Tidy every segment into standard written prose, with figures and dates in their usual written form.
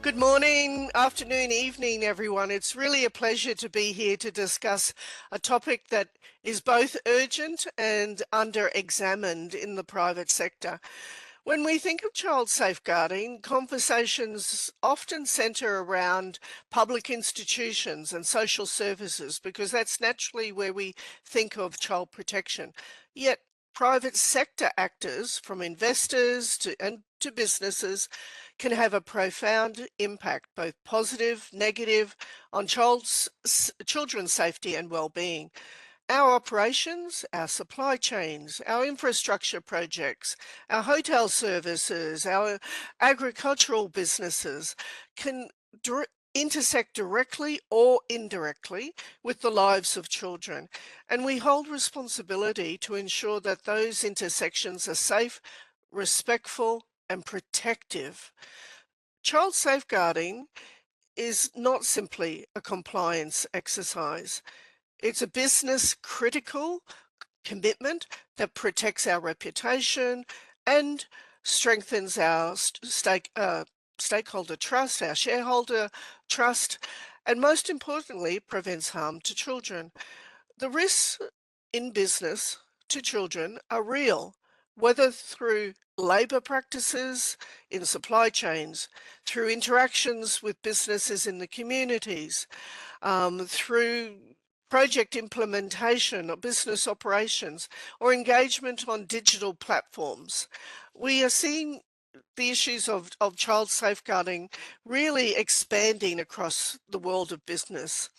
Good morning, afternoon, evening, everyone. It's really a pleasure to be here to discuss a topic that is both urgent and under-examined in the private sector. When we think of child safeguarding, conversations often centre around public institutions and social services because that's naturally where we think of child protection. Yet private sector actors, from investors to businesses, can have a profound impact, both positive, negative, on children's safety and well-being. Our operations, our supply chains, our infrastructure projects, our hotel services, our agricultural businesses can intersect directly or indirectly with the lives of children. And we hold responsibility to ensure that those intersections are safe, respectful, and protective. Child safeguarding is not simply a compliance exercise. It's a business critical commitment that protects our reputation and strengthens our stakeholder trust, our shareholder trust, and most importantly, prevents harm to children. The risks in business to children are real, whether through labour practices in supply chains, through interactions with businesses in the communities, through project implementation or business operations, or engagement on digital platforms. We are seeing the issues of child safeguarding really expanding across the world of business.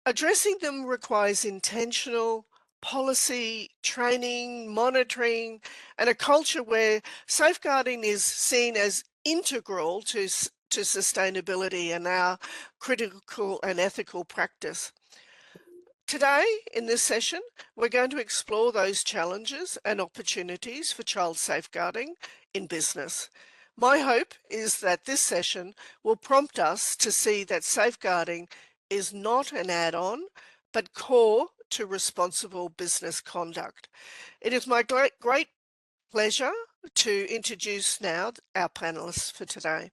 Addressing them requires intentional policy, training, monitoring, and a culture where safeguarding is seen as integral to sustainability and our critical and ethical practice. Today, in this session, we're going to explore those challenges and opportunities for child safeguarding in business. My hope is that this session will prompt us to see that safeguarding is not an add-on, but core to responsible business conduct. It is my great pleasure to introduce now our panelists for today.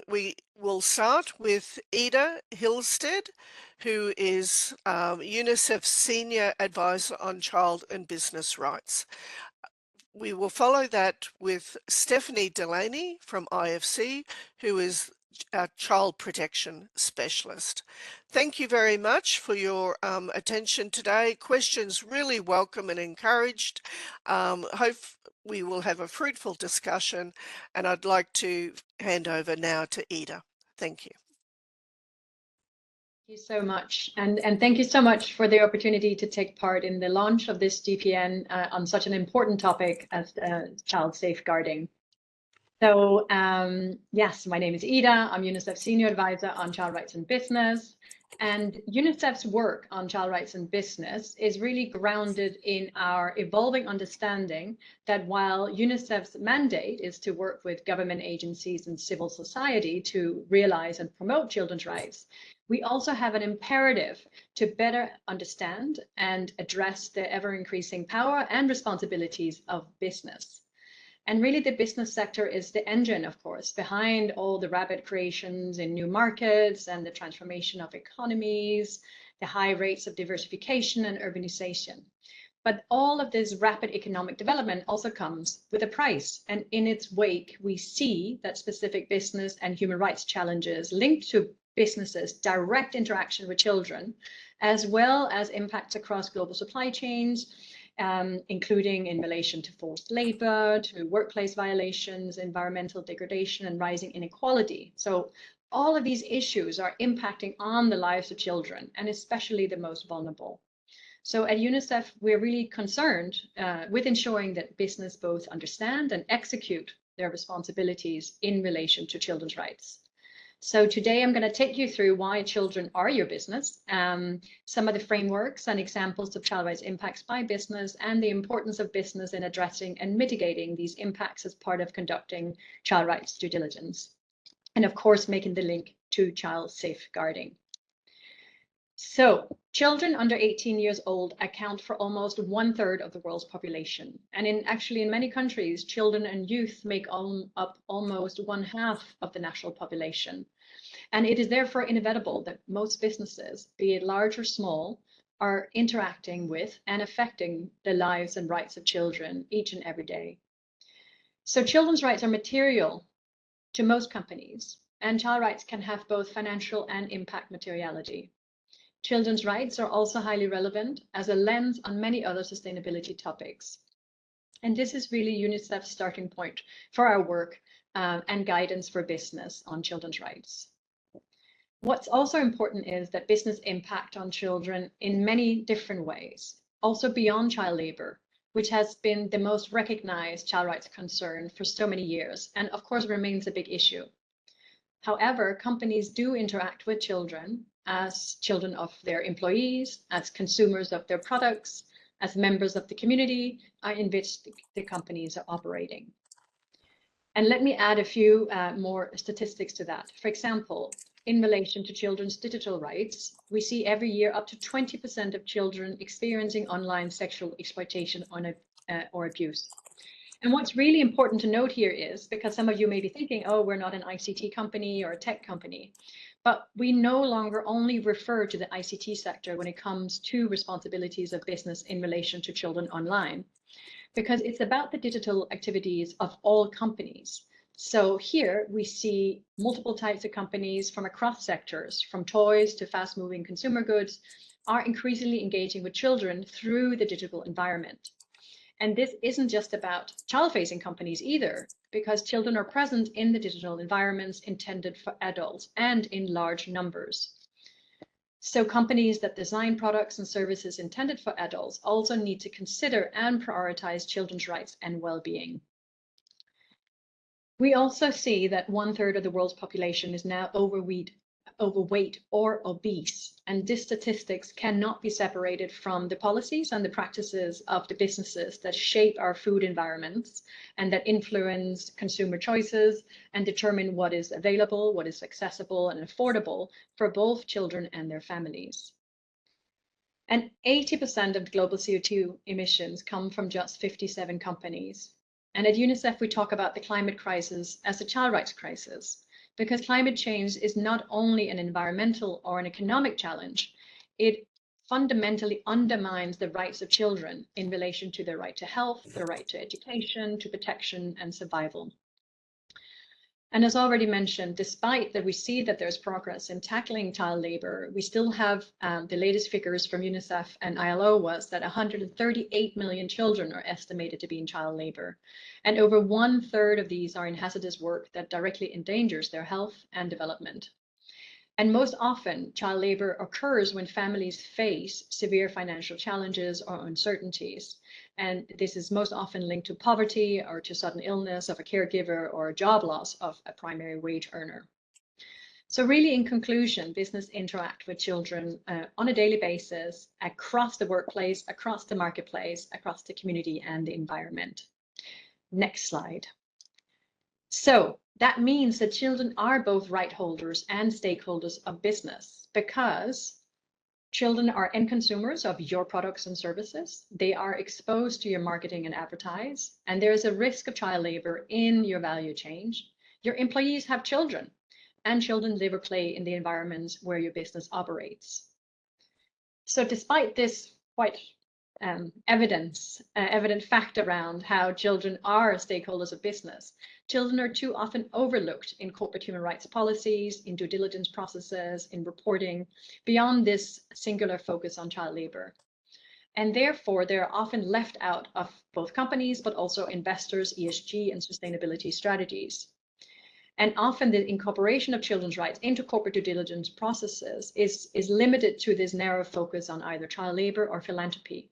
We will start with Ida Hillstead, who is UNICEF's Senior Advisor on Child and Business Rights. We will follow that with Stephanie Delaney from IFC, who is our Child Protection Specialist. Thank you very much for your attention today. Questions really welcome and encouraged. Hope we will have a fruitful discussion, and I'd like to hand over now to Ida. Thank you. Thank you so much, and thank you so much for the opportunity to take part in the launch of this GPN on such an important topic as child safeguarding. So yes, my name is Ida. I'm UNICEF's Senior Advisor on Child Rights and Business. And UNICEF's work on child rights and business is really grounded in our evolving understanding that while UNICEF's mandate is to work with government agencies and civil society to realize and promote children's rights, we also have an imperative to better understand and address the ever-increasing power and responsibilities of business. And really, the business sector is the engine, of course, behind all the rapid creations in new markets and the transformation of economies, the high rates of diversification and urbanization. But all of this rapid economic development also comes with a price. And in its wake, we see that specific business and human rights challenges linked to businesses' direct interaction with children, as well as impacts across global supply chains, including in relation to forced labor, to workplace violations, environmental degradation, and rising inequality. So all of these issues are impacting on the lives of children, and especially the most vulnerable. So at UNICEF, we're really concerned with ensuring that business both understand and execute their responsibilities in relation to children's rights. So today I'm going to take you through why children are your business, some of the frameworks and examples of child rights impacts by business, and the importance of business in addressing and mitigating these impacts as part of conducting child rights due diligence. And of course, making the link to child safeguarding. So children under 18 years old account for almost 1/3 of the world's population. And actually in many countries, children and youth make up almost 1/2 of the national population. And it is therefore inevitable that most businesses, be it large or small, are interacting with and affecting the lives and rights of children each and every day. So children's rights are material to most companies, and child rights can have both financial and impact materiality. Children's rights are also highly relevant as a lens on many other sustainability topics. And this is really UNICEF's starting point for our work and guidance for business on children's rights. What's also important is that business impact on children in many different ways, also beyond child labor, which has been the most recognized child rights concern for so many years, and of course remains a big issue. However, companies do interact with children as children of their employees, as consumers of their products, as members of the community in which the companies are operating. And let me add a few more statistics to that. For example, in relation to children's digital rights, we see every year up to 20% of children experiencing online sexual exploitation or abuse. And what's really important to note here is, because some of you may be thinking, oh, we're not an ICT company or a tech company, but we no longer only refer to the ICT sector when it comes to responsibilities of business in relation to children online, because it's about the digital activities of all companies. So here we see multiple types of companies from across sectors, from toys to fast-moving consumer goods, are increasingly engaging with children through the digital environment. And this isn't just about child-facing companies either, because children are present in the digital environments intended for adults and in large numbers. So companies that design products and services intended for adults also need to consider and prioritize children's rights and well-being. We also see that 1/3 of the world's population is now overweight or obese. And these statistics cannot be separated from the policies and the practices of the businesses that shape our food environments and that influence consumer choices and determine what is available, what is accessible and affordable for both children and their families. And 80% of global CO2 emissions come from just 57 companies. And at UNICEF, we talk about the climate crisis as a child rights crisis, because climate change is not only an environmental or an economic challenge, it fundamentally undermines the rights of children in relation to their right to health, their right to education, to protection and survival. And as already mentioned, despite that we see that there's progress in tackling child labor, we still have the latest figures from UNICEF and ILO was that 138 million children are estimated to be in child labor. And over 1/3 of these are in hazardous work that directly endangers their health and development. And most often, child labor occurs when families face severe financial challenges or uncertainties. And this is most often linked to poverty or to sudden illness of a caregiver or a job loss of a primary wage earner. So really, in conclusion, business interact with children on a daily basis across the workplace, across the marketplace, across the community and the environment. Next slide. So that means that children are both right holders and stakeholders of business, because children are end consumers of your products and services. They are exposed to your marketing and advertise, and there is a risk of child labor in your value chain. Your employees have children, and children live or play in the environments where your business operates. So despite this quite evident fact around how children are stakeholders of business, children are too often overlooked in corporate human rights policies, in due diligence processes, in reporting, beyond this singular focus on child labor. And therefore, they're often left out of both companies, but also investors, ESG and sustainability strategies. And often the incorporation of children's rights into corporate due diligence processes is limited to this narrow focus on either child labor or philanthropy.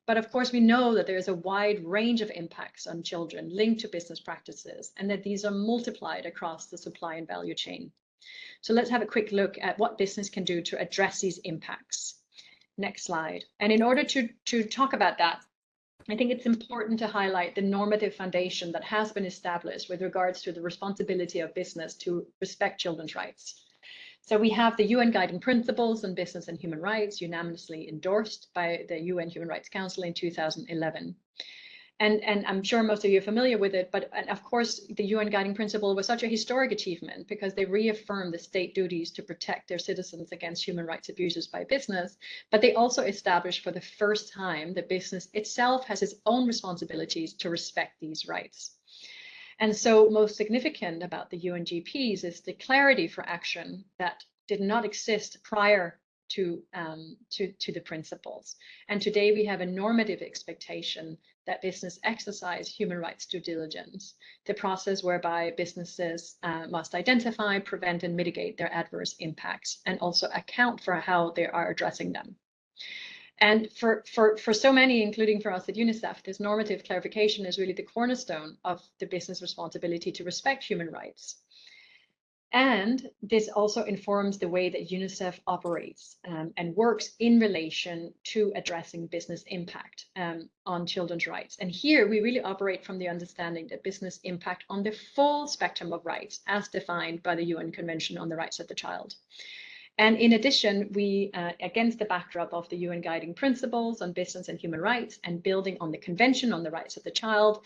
But of course, we know that there is a wide range of impacts on children linked to business practices, and that these are multiplied across the supply and value chain. So let's have a quick look at what business can do to address these impacts. Next slide. And in order to talk about that, I think it's important to highlight the normative foundation that has been established with regards to the responsibility of business to respect children's rights. So we have the UN Guiding Principles on Business and Human Rights, unanimously endorsed by the UN Human Rights Council in 2011. And I'm sure most of you are familiar with it, but of course, the UN Guiding Principle was such a historic achievement because they reaffirmed the state duties to protect their citizens against human rights abuses by business, but they also established for the first time that business itself has its own responsibilities to respect these rights. And so most significant about the UNGPs is the clarity for action that did not exist prior to the principles. And today we have a normative expectation that business exercise human rights due diligence, the process whereby businesses must identify, prevent, and mitigate their adverse impacts, and also account for how they are addressing them. And for so many, including for us at UNICEF, this normative clarification is really the cornerstone of the business responsibility to respect human rights. And this also informs the way that UNICEF operates and works in relation to addressing business impact on children's rights. And here we really operate from the understanding that business impact on the full spectrum of rights as defined by the UN Convention on the Rights of the Child. And in addition, we, against the backdrop of the UN Guiding Principles on Business and Human Rights and building on the Convention on the Rights of the Child,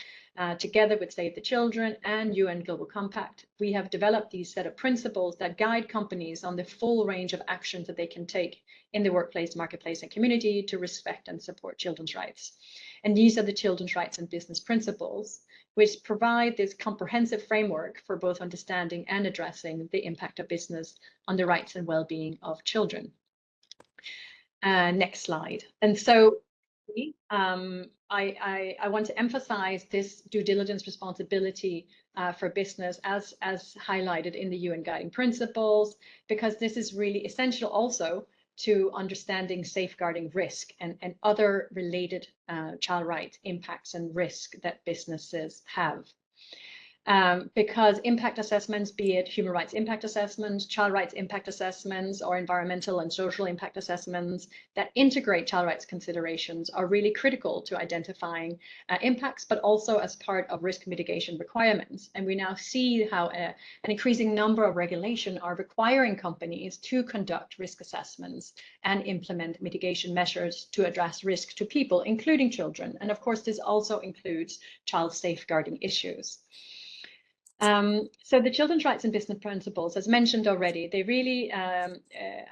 together with Save the Children and UN Global Compact, we have developed these set of principles that guide companies on the full range of actions that they can take in the workplace, marketplace, and community to respect and support children's rights. And these are the Children's Rights and Business Principles, which provide this comprehensive framework for both understanding and addressing the impact of business on the rights and well-being of children. Next slide. And so I want to emphasize this due diligence responsibility for business as highlighted in the UN Guiding Principles, because this is really essential also to understanding safeguarding risk and other related child rights impacts and risk that businesses have. Because impact assessments, be it human rights impact assessments, child rights impact assessments, or environmental and social impact assessments that integrate child rights considerations are really critical to identifying impacts, but also as part of risk mitigation requirements. And we now see how an increasing number of regulations are requiring companies to conduct risk assessments and implement mitigation measures to address risk to people, including children. And of course, this also includes child safeguarding issues. So the Children's Rights and Business Principles, as mentioned already, they really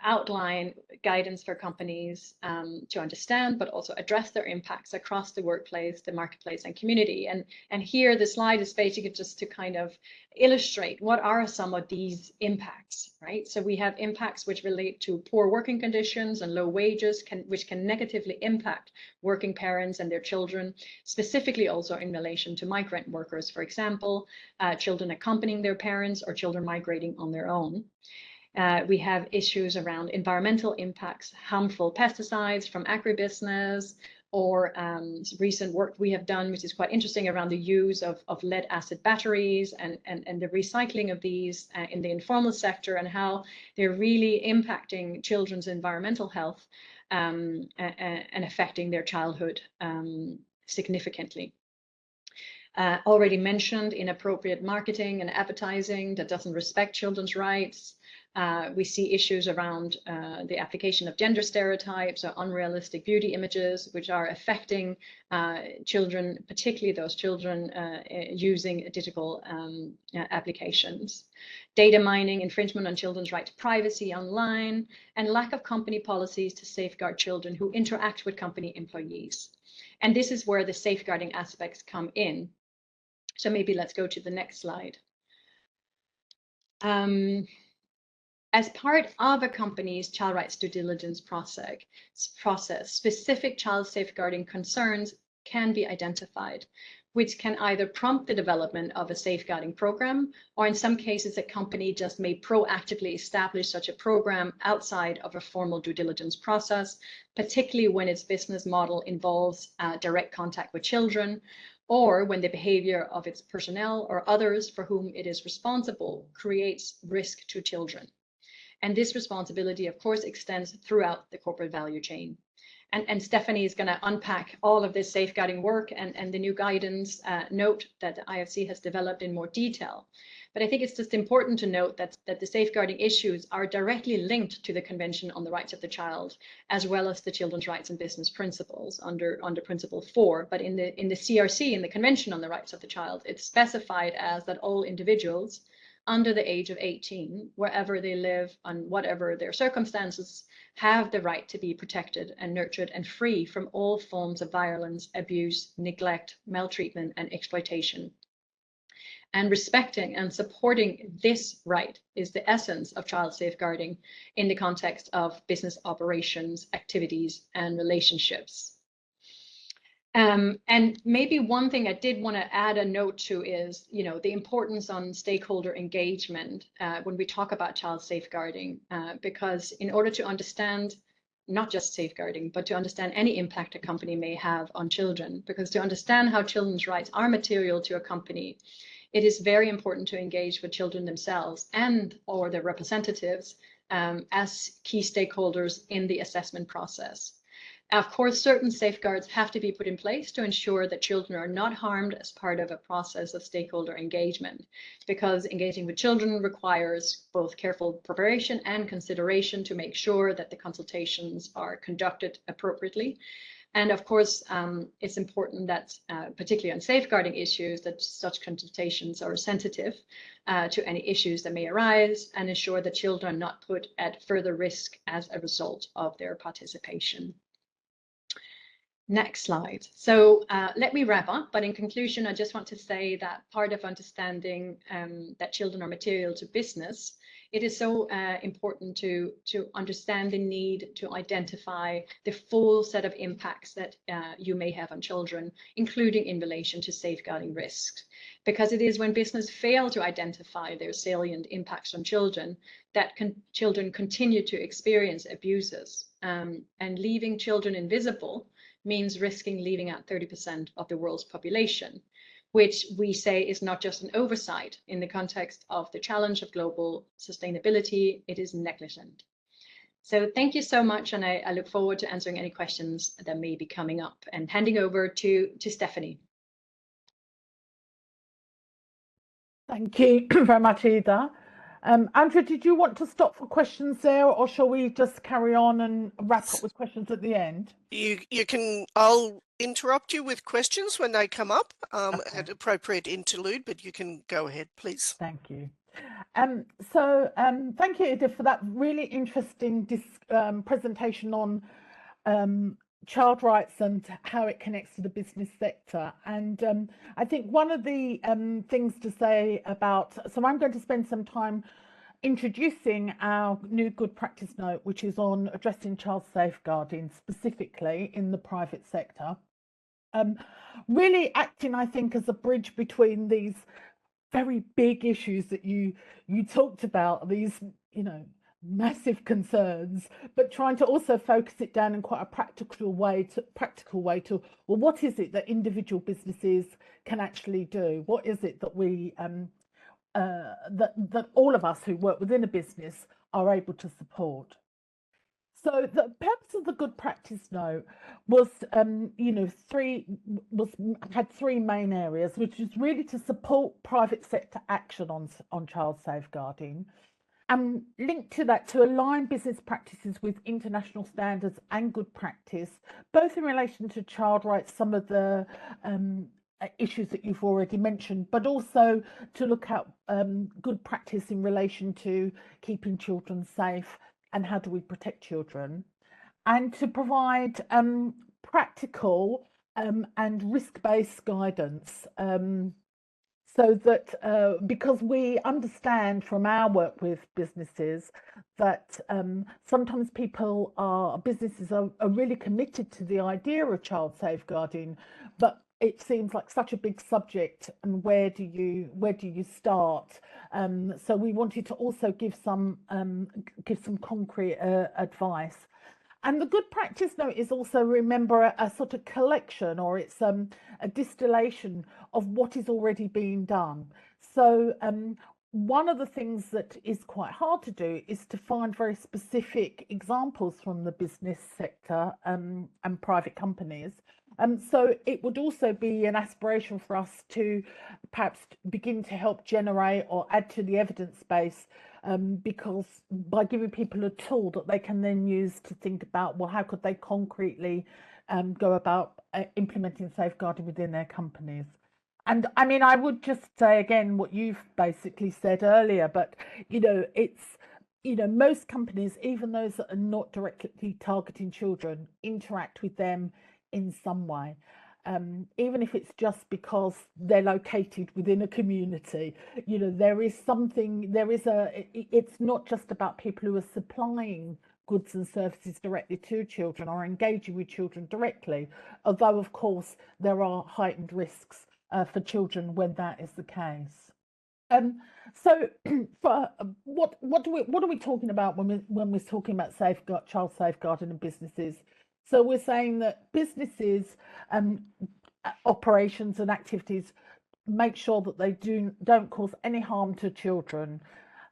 outline guidance for companies to understand, but also address their impacts across the workplace, the marketplace, and community. And here the slide is basically just to kind of illustrate what are some of these impacts, right? So we have impacts which relate to poor working conditions and low wages, which can negatively impact working parents and their children, specifically also in relation to migrant workers, for example, children accompanying their parents or children migrating on their own. We have issues around environmental impacts, harmful pesticides from agribusiness, or recent work we have done, which is quite interesting, around the use of lead acid batteries and the recycling of these in the informal sector, and how they're really impacting children's environmental health and affecting their childhood significantly. Already mentioned inappropriate marketing and advertising that doesn't respect children's rights. We see issues around the application of gender stereotypes or unrealistic beauty images, which are affecting children, particularly those children using digital applications. Data mining, infringement on children's right to privacy online, and lack of company policies to safeguard children who interact with company employees. And this is where the safeguarding aspects come in. So maybe let's go to the next slide. As part of a company's child rights due diligence process, specific child safeguarding concerns can be identified, which can either prompt the development of a safeguarding program, or in some cases, a company just may proactively establish such a program outside of a formal due diligence process, particularly when its business model involves direct contact with children, or when the behavior of its personnel or others for whom it is responsible creates risk to children. And this responsibility, of course, extends throughout the corporate value chain. And Stephanie is going to unpack all of this safeguarding work and the new guidance note that the IFC has developed in more detail. But I think it's just important to note that the safeguarding issues are directly linked to the Convention on the Rights of the Child, as well as the Children's Rights and Business Principles under Principle 4. But in the CRC, in the Convention on the Rights of the Child, it's specified as that all individuals under the age of 18, wherever they live and whatever their circumstances, have the right to be protected and nurtured and free from all forms of violence, abuse, neglect, maltreatment, and exploitation. And respecting and supporting this right is the essence of child safeguarding in the context of business operations, activities, and relationships. And maybe one thing I did want to add a note to is, the importance on stakeholder engagement when we talk about child safeguarding, because in order to understand not just safeguarding, but to understand any impact a company may have on children, because to understand how children's rights are material to a company, it is very important to engage with children themselves and or their representatives as key stakeholders in the assessment process. Of course, certain safeguards have to be put in place to ensure that children are not harmed as part of a process of stakeholder engagement, because engaging with children requires both careful preparation and consideration to make sure that the consultations are conducted appropriately. And of course, it's important that, particularly on safeguarding issues, that such consultations are sensitive to any issues that may arise and ensure that children are not put at further risk as a result of their participation. Next slide. So let me wrap up, but in conclusion, I just want to say that part of understanding that children are material to business, it is so important to understand the need to identify the full set of impacts that you may have on children, including in relation to safeguarding risks. Because it is when business fail to identify their salient impacts on children that children continue to experience abuses, and leaving children invisible means risking leaving out 30% of the world's population, which we say is not just an oversight in the context of the challenge of global sustainability, it is negligent. So thank you so much, and I look forward to answering any questions that may be coming up, and handing over to Stephanie. Thank you very much, Ida. Andrea, did you want to stop for questions there, or shall we just carry on and wrap up with questions at the end? You can, I'll interrupt you with questions when they come up at appropriate interlude, but you can go ahead, please. Thank you. Thank you, Ida, for that really interesting presentation on child rights and how it connects to the business sector. And I think one of the things to say about, so I'm going to spend some time introducing our new good practice note, which is on addressing child safeguarding specifically in the private sector. Really acting, I think, as a bridge between these very big issues that you talked about, these, massive concerns, but trying to also focus it down in quite a practical way to well, what is it that individual businesses can actually do? What is it that we that all of us who work within a business are able to support? So the purpose of the good practice note was, had three main areas, which is really to support private sector action on child safeguarding, and linked to that to align business practices with international standards and good practice, both in relation to child rights, some of the issues that you've already mentioned, but also to look at good practice in relation to keeping children safe and how do we protect children, and to provide practical and risk-based guidance. So that because we understand from our work with businesses that sometimes businesses are really committed to the idea of child safeguarding, but it seems like such a big subject, and where do you start? So we wanted to also give some concrete advice. And the good practice note is also, remember, a sort of collection, or it's a distillation of what is already being done. So one of the things that is quite hard to do is to find very specific examples from the business sector and private companies. So it would also be an aspiration for us to perhaps begin to help generate or add to the evidence base, because by giving people a tool that they can then use to think about, well, how could they concretely go about implementing safeguarding within their companies. And I mean, I would just say again what you've basically said earlier, but it's most companies, even those that are not directly targeting children, interact with them in some way, even if it's just because they're located within a community. There is something. It's not just about people who are supplying goods and services directly to children or engaging with children directly, although of course there are heightened risks for children when that is the case. So, for what are we talking about when we're talking about child safeguarding in businesses? So we're saying that businesses, operations and activities make sure that they don't cause any harm to children.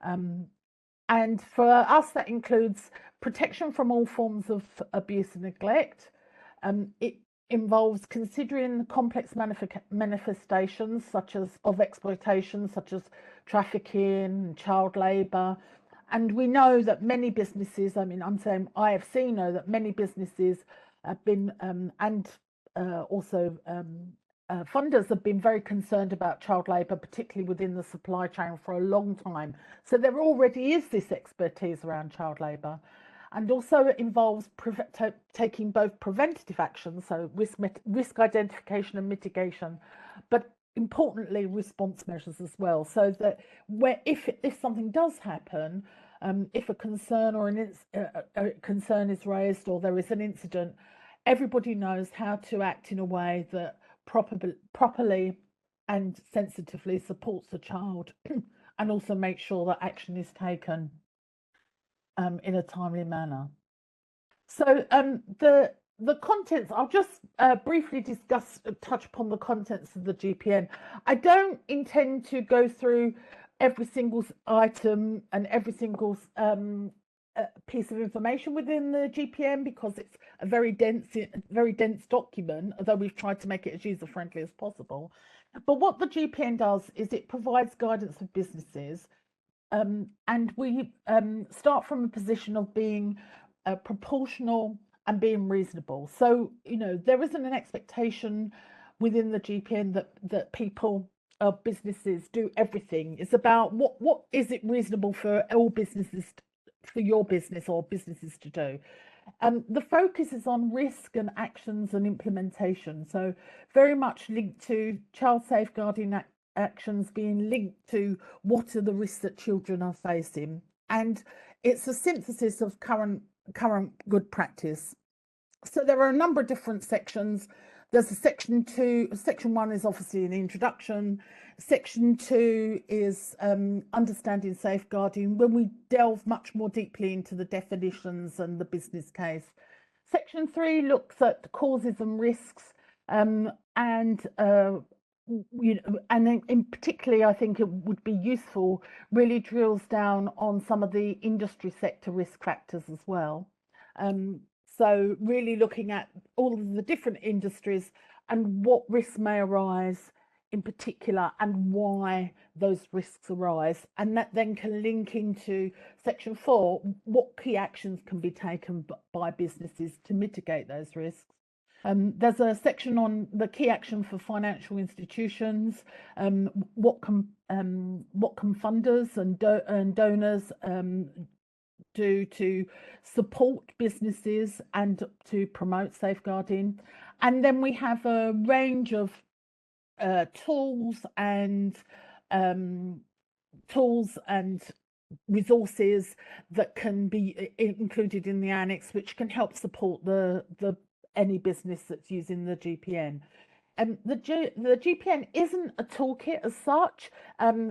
And for us, that includes protection from all forms of abuse and neglect. It involves considering complex manifestations of exploitation, such as trafficking, child labour. And we know that many businesses, I mean, I'm saying IFC know that many businesses have been, also funders have been very concerned about child labour, particularly within the supply chain, for a long time. So there already is this expertise around child labour. And also it involves taking both preventative actions, so risk identification and mitigation, but importantly response measures as well, so that if something does happen, if a concern or a concern is raised or there is an incident, everybody knows how to act in a way that properly and sensitively supports the child and also make sure that action is taken in a timely manner. So the contents, I'll just briefly touch upon the contents of the GPN. I don't intend to go through every single item and every single piece of information within the GPN, because it's a very dense document, although we've tried to make it as user friendly as possible. But what the GPN does is it provides guidance for businesses. And we start from a position of being proportional and being reasonable. So, there isn't an expectation within the GPN that people or businesses do everything. It's about what is it reasonable for all businesses, for your business or businesses to do. The focus is on risk and actions and implementation. So very much linked to child safeguarding actions being linked to what are the risks that children are facing, and it's a synthesis of current good practice. So there are a number of different sections. There's a section 2. Section 1 is obviously an introduction. Section 2 is understanding safeguarding, when we delve much more deeply into the definitions and the business case. Section 3 looks at causes and risks, and in particularly, I think it would be useful, really drills down on some of the industry sector risk factors as well. So really looking at all of the different industries and what risks may arise in particular and why those risks arise. And that then can link into section 4, what key actions can be taken by businesses to mitigate those risks. There's a section on the key action for financial institutions. What can funders and donors do to support businesses and to promote safeguarding? And then we have a range of tools and resources that can be included in the annex, which can help support any business that's using the GPN. The GPN isn't a toolkit as such.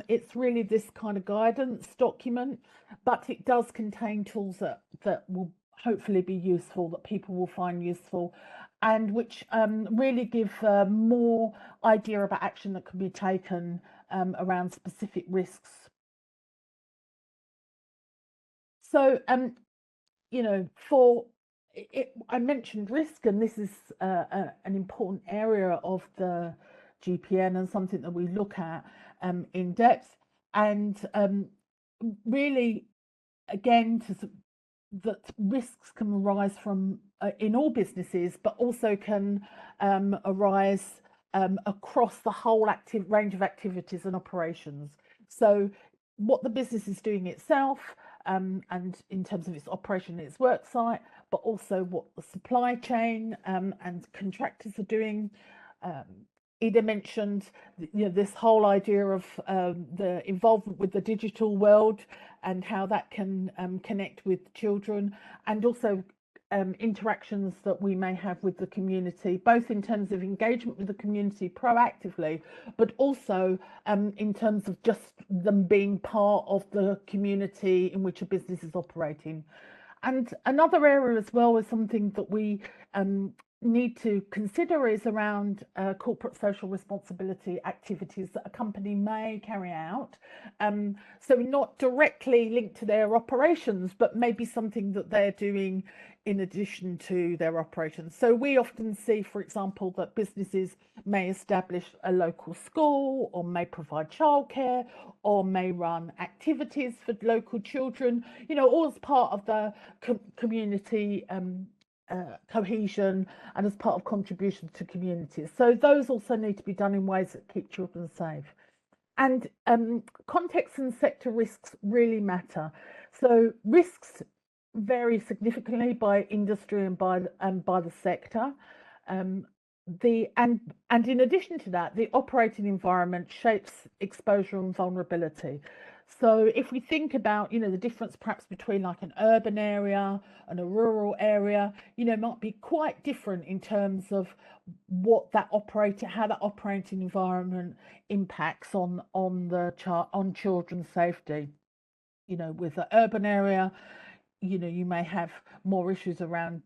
It's really this kind of guidance document, but it does contain tools that will hopefully be useful, that people will find useful, and which really give more idea about action that can be taken around specific risks So, I mentioned risk, and this is an important area of the GPN and something that we look at in depth. And really, again, that risks can arise from in all businesses, but also can arise across the whole range of activities and operations. So what the business is doing itself, and in terms of its operation and its work site, but also what the supply chain and contractors are doing. Ida mentioned, this whole idea of the involvement with the digital world and how that can connect with children, and also interactions that we may have with the community, both in terms of engagement with the community proactively, but also in terms of just them being part of the community in which a business is operating. And another area as well is something that we need to consider is around corporate social responsibility activities that a company may carry out. So not directly linked to their operations, but maybe something that they're doing in addition to their operations. So we often see, for example, that businesses may establish a local school, or may provide childcare, or may run activities for local children, all as part of the community cohesion and as part of contribution to communities. So those also need to be done in ways that keep children safe. And context and sector risks really matter. So risks vary significantly by industry and by the sector. And in addition to that, the operating environment shapes exposure and vulnerability. So if we think about, the difference perhaps between like an urban area and a rural area, might be quite different in terms of how that operating environment impacts on children's safety. With the urban area, you may have more issues around,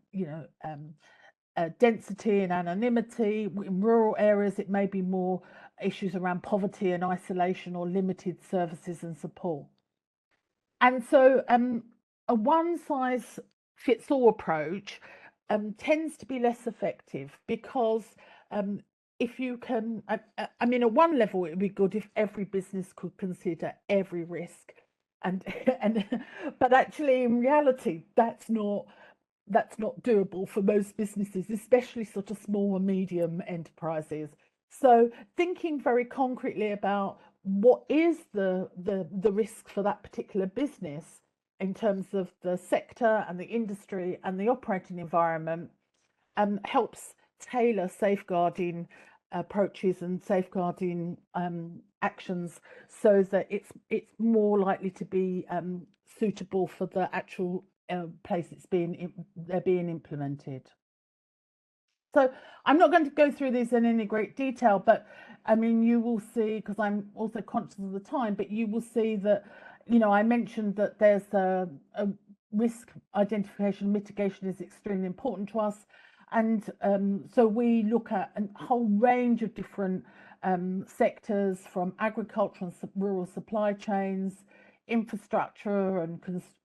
density and anonymity. In rural areas, it may be more issues around poverty and isolation or limited services and support. And so a one-size-fits-all approach tends to be less effective, because if you can, at one level, it would be good if every business could consider every risk. But actually, in reality, that's not doable for most businesses, especially sort of small and medium enterprises. So thinking very concretely about what is the risk for that particular business in terms of the sector and the industry and the operating environment helps tailor safeguarding approaches and safeguarding actions, so that it's more likely to be suitable for the actual place they're being implemented. So I'm not going to go through these in any great detail, but you will see, because I'm also conscious of the time, but you will see that, I mentioned that there's a risk identification, mitigation is extremely important to us. And so we look at a whole range of different sectors, from agriculture and rural supply chains, infrastructure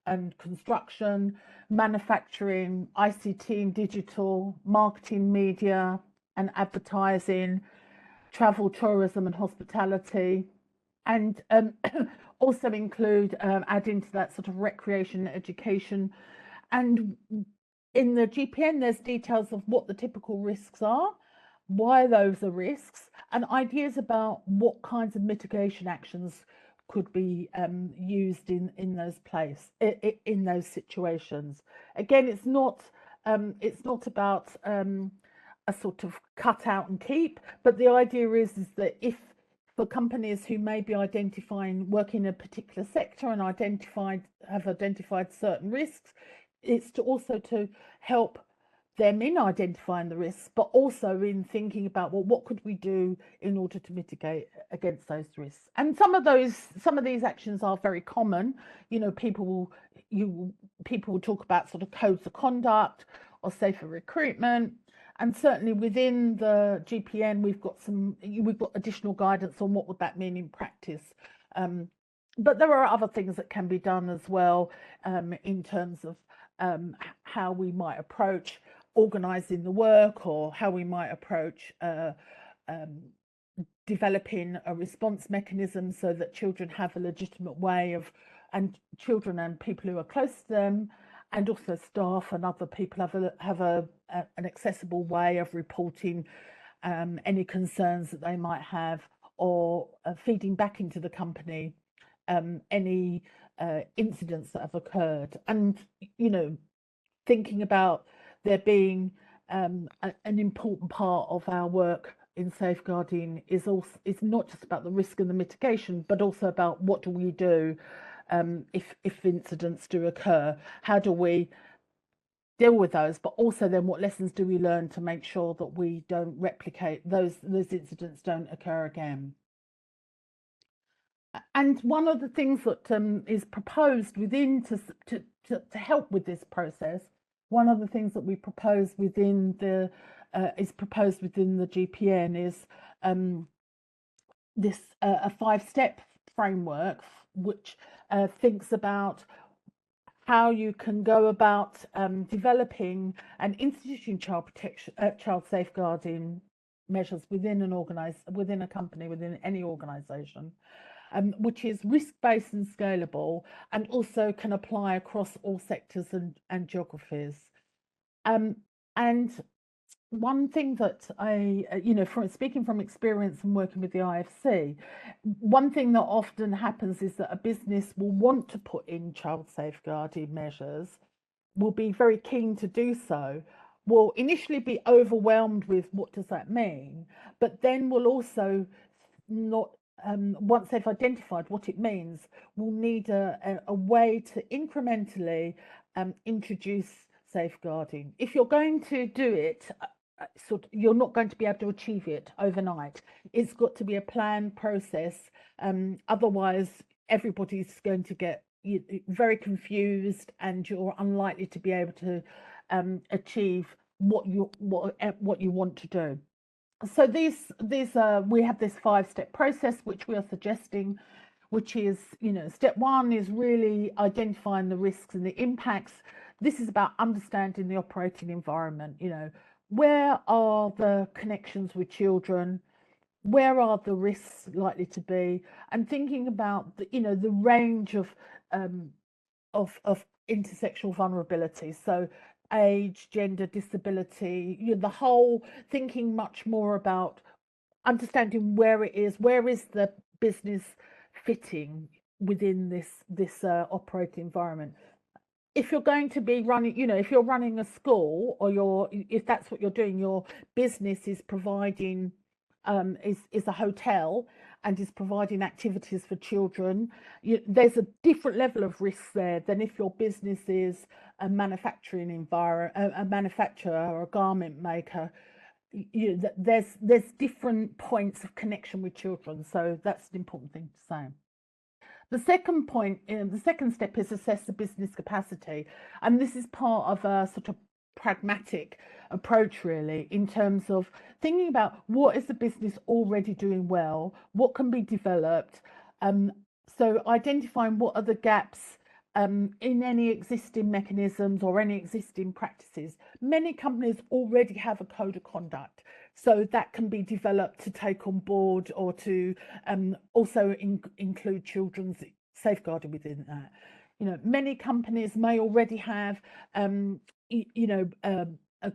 and construction, manufacturing, ICT and digital, marketing, media and advertising, travel, tourism and hospitality, and also include adding to that sort of recreation and education. And in the GPN, there's details of what the typical risks are, why those are risks, and ideas about what kinds of mitigation actions could be used in those situations. Again, it's not about a sort of cut out and keep, but the idea is that if for companies who may be working in a particular sector and have identified certain risks, it's also to help them in identifying the risks, but also in thinking about, well, what could we do in order to mitigate against those risks? And some of these actions are very common. People will talk about sort of codes of conduct or safer recruitment. And certainly within the GPN, we've got additional guidance on what would that mean in practice. But there are other things that can be done as well, in terms of how we might approach organising the work, or how we might approach um, developing a response mechanism so that children have a legitimate way of, and children and people who are close to them, and also staff and other people have an accessible way of reporting any concerns that they might have, or feeding back into the company any incidents that have occurred. And thinking about there being an important part of our work in safeguarding is not just about the risk and the mitigation, but also about what do we do if incidents do occur. How do we deal with those, but also then what lessons do we learn to make sure that we don't replicate those incidents don't occur again. And one of the things that is proposed within to help with this process, one of the things that we propose within the GPN is this a 5-step framework which thinks about how you can go about developing and instituting child safeguarding measures within a company, within any organisation. Which is risk-based and scalable, and also can apply across all sectors and geographies. And one thing that I, from speaking from experience and working with the IFC, one thing that often happens is that a business will want to put in child safeguarding measures, will be very keen to do so, will initially be overwhelmed with what does that mean, but then will also not, once they've identified what it means, we'll need a way to incrementally introduce safeguarding. If you're going to do it, you're not going to be able to achieve it overnight. It's got to be a planned process. Otherwise, everybody's going to get very confused, and you're unlikely to be able to achieve what you want to do. So we have this 5-step process which we are suggesting, which is, step 1 is really identifying the risks and the impacts. This is about understanding the operating environment. Where are the connections with children? Where are the risks likely to be? And thinking about the range of intersectional vulnerability. So age, gender, disability, the whole, thinking much more about understanding where is the business fitting within this operating environment. If you're going to be running, if you're running a school, or if that's what you're doing, your business is providing is a hotel and is providing activities for children, there's a different level of risk there than if your business is a manufacturing environment, a manufacturer or a garment maker. There's different points of connection with children, so that's an important thing to say. The second point, the second step is assess the business capacity, and this is part of a sort of pragmatic approach, really, in terms of thinking about what is the business already doing well, what can be developed. So identifying what are the gaps in any existing mechanisms or any existing practices. Many companies already have a code of conduct, so that can be developed to take on board, or to also include children's safeguarding within that. Many companies may already have a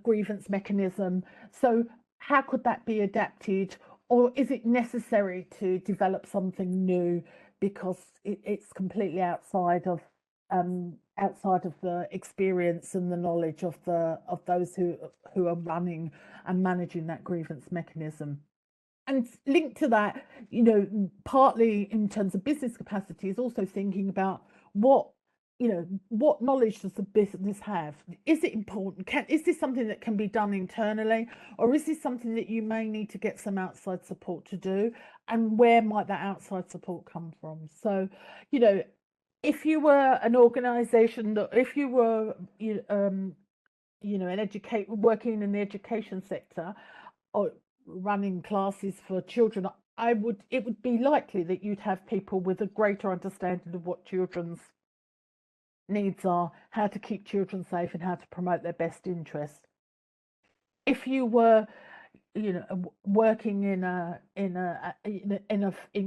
grievance mechanism, so how could that be adapted, or is it necessary to develop something new because it's completely outside of the experience and the knowledge of those who are running and managing that grievance mechanism? And linked to that, partly in terms of business capacity, is also thinking about what knowledge does the business have? Is it important? Is this something that can be done internally, or is this something that you may need to get some outside support to do? And where might that outside support come from? So, if you were an organisation that, if you were, working in the education sector, or running classes for children it would be likely that you'd have people with a greater understanding of what children's needs are, how to keep children safe, and how to promote their best interests. If you were, working in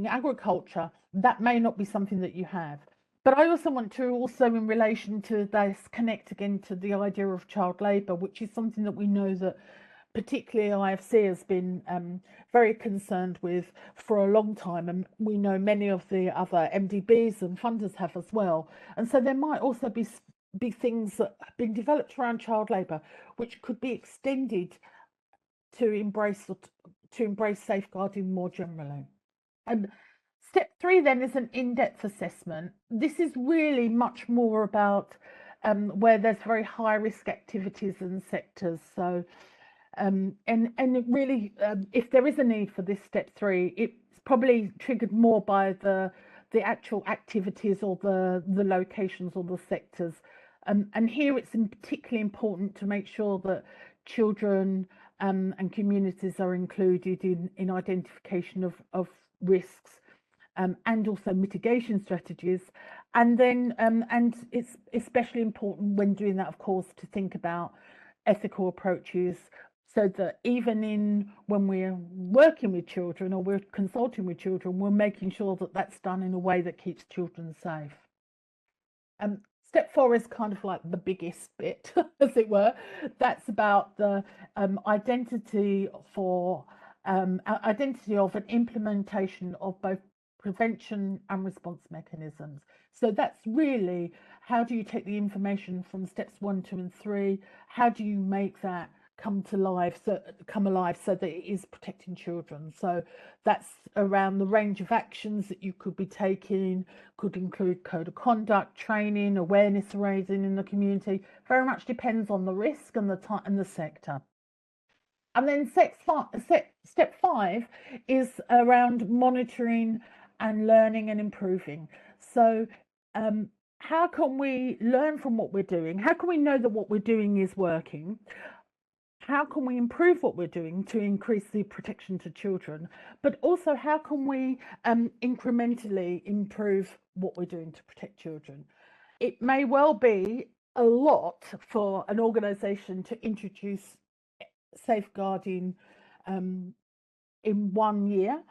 agriculture, that may not be something that you have. But I also want to in relation to this, connect again to the idea of child labour, which is something that we know that particularly IFC has been very concerned with for a long time, and we know many of the other MDBs and funders have as well. And so there might also be things that have been developed around child labour, which could be extended to embrace safeguarding more generally. And step 3 then is an in-depth assessment. This is really much more about where there's very high risk activities and sectors. So and really, if there is a need for this step 3, it's probably triggered more by the actual activities or the locations or the sectors. And here it's particularly important to make sure that children and communities are included in identification of risks and also mitigation strategies. And then and it's especially important when doing that, of course, to think about ethical approaches, so that even when we're working with children or we're consulting with children, we're making sure that that's done in a way that keeps children safe. Step 4 is kind of like the biggest bit, as it were. That's about the identity of an implementation of both prevention and response mechanisms. So that's really, how do you take the information from steps 1, 2, and 3? How do you make that come alive so that it is protecting children? So that's around the range of actions that you could be taking, could include code of conduct, training, awareness raising in the community. Very much depends on the risk and the time and the sector. And then step 5 is around monitoring and learning and improving. So how can we learn from what we're doing? How can we know that what we're doing is working? How can we improve what we're doing to increase the protection to children? But also, how can we incrementally improve what we're doing to protect children? It may well be a lot for an organisation to introduce safeguarding in 1 year.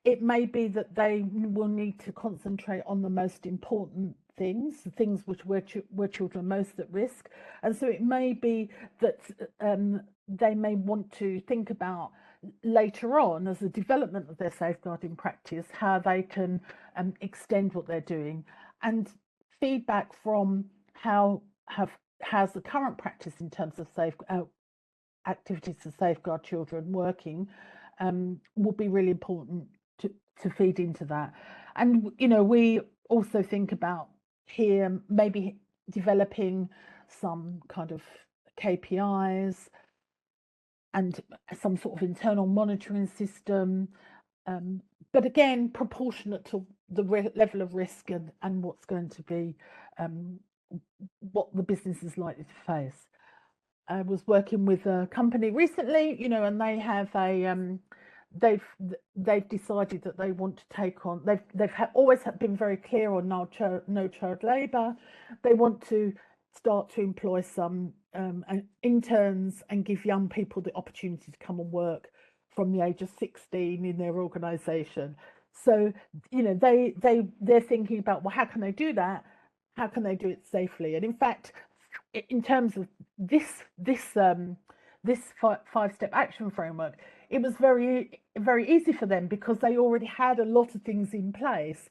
It may be that they will need to concentrate on the most important things where children are most at risk. And so it may be that they may want to think about later on, as a development of their safeguarding practice, how they can extend what they're doing. And feedback from how's the current practice in terms of activities to safeguard children working will be really important to feed into that. And we also think about here maybe developing some kind of KPIs and some sort of internal monitoring system, but again proportionate to the level of risk and what's going to be what the business is likely to face. I was working with a company recently, and they have they've decided that they want to take on, they've always been very clear on no child labour. They want to start to employ some interns and give young people the opportunity to come and work from the age of 16 in their organisation. So they're thinking about, well, how can they do that? How can they do it safely? And in fact, in terms of this 5-step action framework, it was very, very easy for them because they already had a lot of things in place.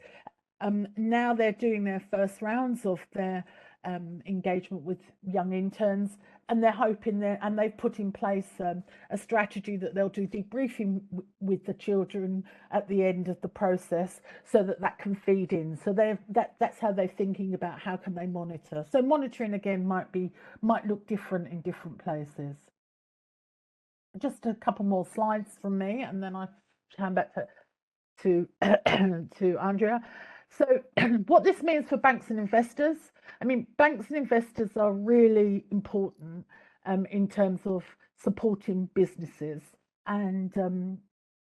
Now they're doing their first rounds of their engagement with young interns, and they're hoping and they've put in place a strategy that they'll do debriefing with the children at the end of the process, so that can feed in. So that's how they're thinking about how can they monitor. So monitoring again might look different in different places. Just a couple more slides from me, and then I hand back to Andrea. So what this means for banks and investors, I mean, banks and investors are really important in terms of supporting businesses, and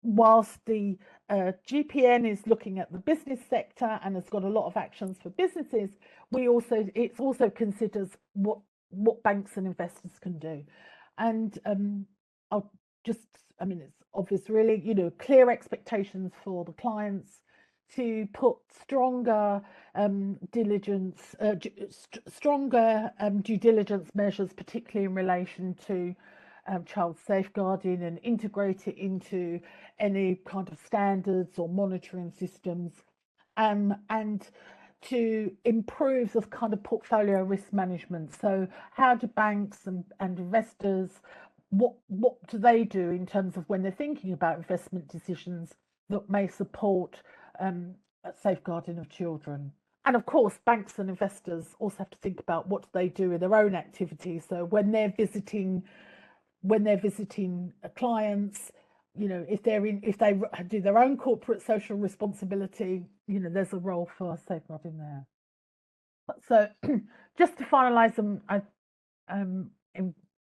whilst the GPN is looking at the business sector and has got a lot of actions for businesses, it also considers what banks and investors can do. And it's obvious really, clear expectations for the clients, to put stronger due diligence measures, particularly in relation to child safeguarding, and integrate it into any kind of standards or monitoring systems, and to improve the kind of portfolio risk management. So how do banks and investors, what do they do in terms of when they're thinking about investment decisions that may support safeguarding of children? And of course, banks and investors also have to think about what do they do in their own activities. So when they're visiting clients, if they do their own corporate social responsibility, there's a role for safeguarding there. So just to finalise, I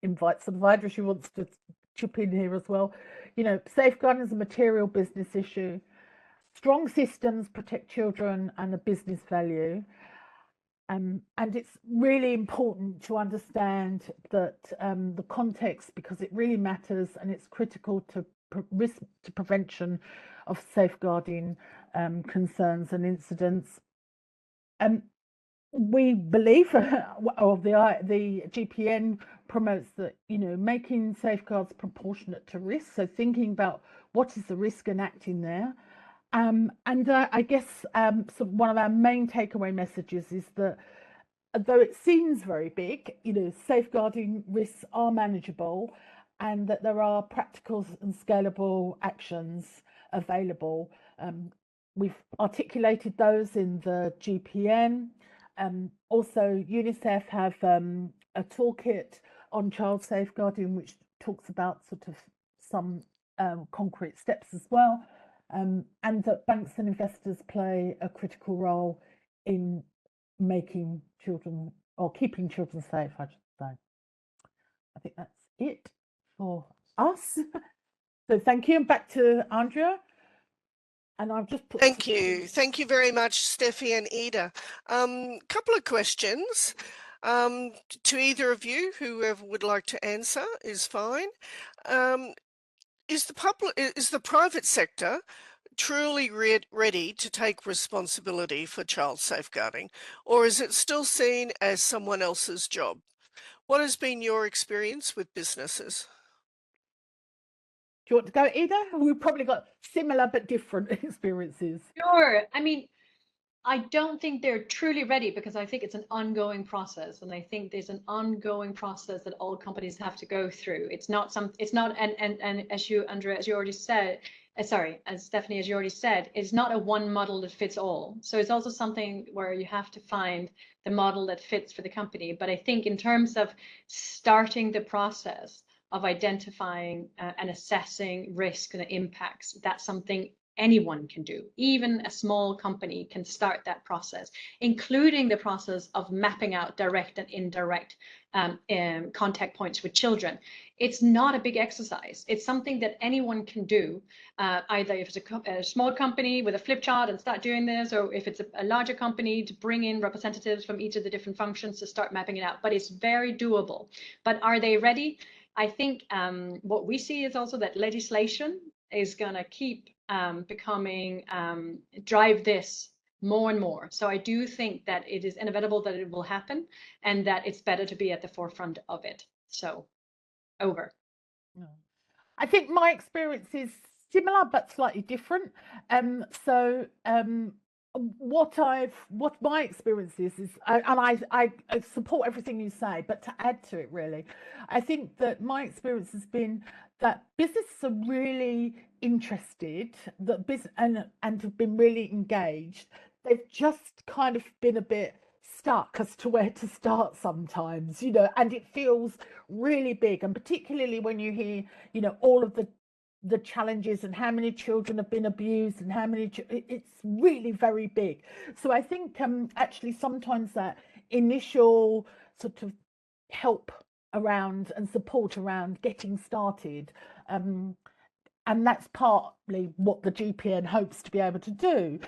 invite sort of Idra, she wants to chip in here as well. Safeguarding is a material business issue. Strong systems protect children and the business value. And it's really important to understand that the context, because it really matters, and it's critical to risk to prevention of safeguarding concerns and incidents. We believe, or the GPN promotes that, making safeguards proportionate to risk. So thinking about what is the risk and acting there. And I guess sort of one of our main takeaway messages is that though it seems very big, safeguarding risks are manageable, and that there are practical and scalable actions available. We've articulated those in the GPN. Also, UNICEF have a toolkit on child safeguarding, which talks about sort of some concrete steps as well. And that banks and investors play a critical role in making children, or keeping children safe, I should say. I think that's it for us. So thank you, and back to Andrea. And I've just put... Thank you very much, Steffi and Ida. Couple of questions to either of you, whoever would like to answer is fine. Is the private sector truly ready to take responsibility for child safeguarding, or is it still seen as someone else's job? What has been your experience with businesses? Do you want to go, Ida? We've probably got similar but different experiences. Sure. I mean, I don't think they're truly ready, because I think it's an ongoing process, and I think there's an ongoing process that all companies have to go through. It's not, and as you, Andrea, as you already said, as Stephanie, as you already said, it's not a one model that fits all. So it's also something where you have to find the model that fits for the company. But I think in terms of starting the process of identifying and assessing risk and impacts, that's something anyone can do. Even a small company can start that process, including the process of mapping out direct and indirect contact points with children. It's not a big exercise. It's something that anyone can do, either if it's a small company with a flip chart and start doing this, or if it's a larger company, to bring in representatives from each of the different functions to start mapping it out. But it's very doable. But are they ready? I think what we see is also that legislation is going to keep drive this more and more. So I do think that it is inevitable that it will happen, and that it's better to be at the forefront of it. So over. I think my experience is similar but slightly different. What my experience is, and I support everything you say, but to add to it, really, I think that my experience has been that businesses are really interested, that and have been really engaged. They've just kind of been a bit stuck as to where to start sometimes, and it feels really big, and particularly when you hear, all of the challenges and how many children have been abused and how many, it's really very big. So I think actually sometimes that initial sort of help around and support around getting started and that's partly what the GPN hopes to be able to do,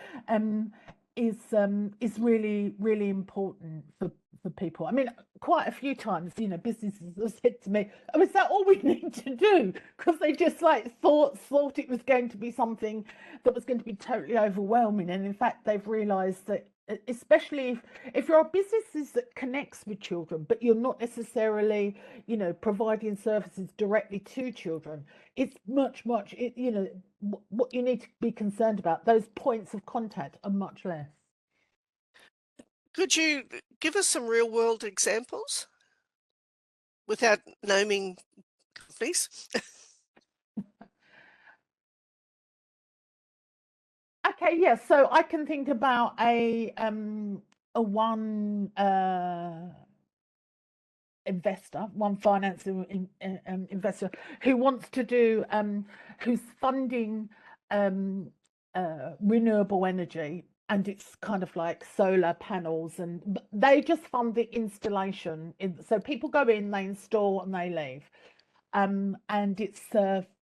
is really, really important for people. I mean, quite a few times, you know, businesses have said to me, "Oh, is that all we need to do?" Because they just like thought it was going to be something that was going to be totally overwhelming, and in fact, they've realised that, especially if you're a business that connects with children, but you're not necessarily, you know, providing services directly to children, it's much, you know, what you need to be concerned about, those points of contact are much less. Could you give us some real world examples without naming companies? Okay, yeah. So I can think about a one investor, one financing investor who wants to do, who's funding renewable energy, and it's kind of like solar panels, and they just fund the installation. So people go in, they install, and they leave. And it's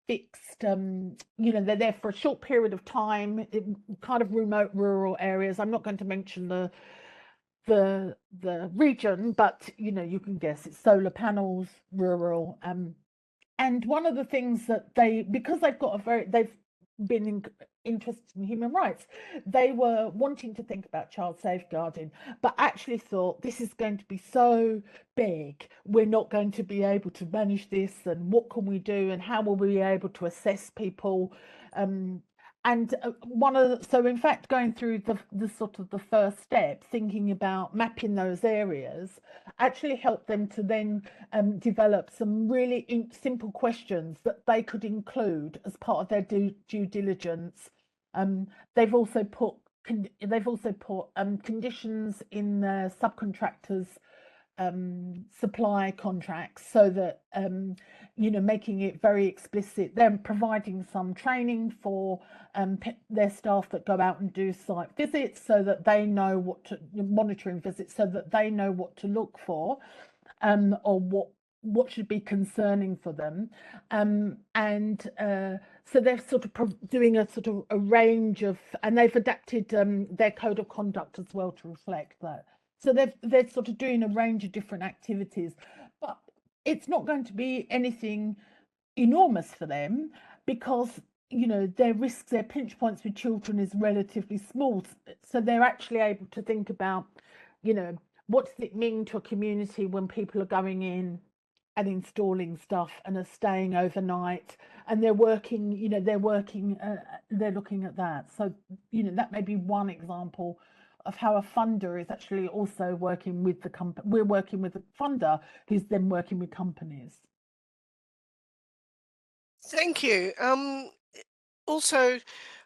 fixed, you know, they're there for a short period of time in kind of remote rural areas. I'm not going to mention the region, but you know, you can guess it's solar panels, rural. And one of the things that because they've been interested in human rights, they were wanting to think about child safeguarding, but actually thought, this is going to be so big, we're not going to be able to manage this, and what can we do, and how will we be able to assess people? And so in fact, going through the sort of the first step, thinking about mapping those areas, actually helped them to then develop some really simple questions that they could include as part of their due diligence. They've also put conditions in their subcontractors' supply contracts, so that you know, making it very explicit. They're providing some training for their staff that go out and do site visits, so that they know monitoring visits, so that they know what to look for, or what should be concerning for them. So they're sort of doing a sort of a range of, and they've adapted their code of conduct as well to reflect that. So they're sort of doing a range of different activities, but it's not going to be anything enormous for them, because you know, their risks, their pinch points with children is relatively small. So they're actually able to think about, you know, what does it mean to a community when people are going in and installing stuff and are staying overnight, and they're working, you know, they're looking at that. So, you know, that may be one example of how a funder is actually also working with the company. We're working with a funder who's then working with companies. Thank you. Also,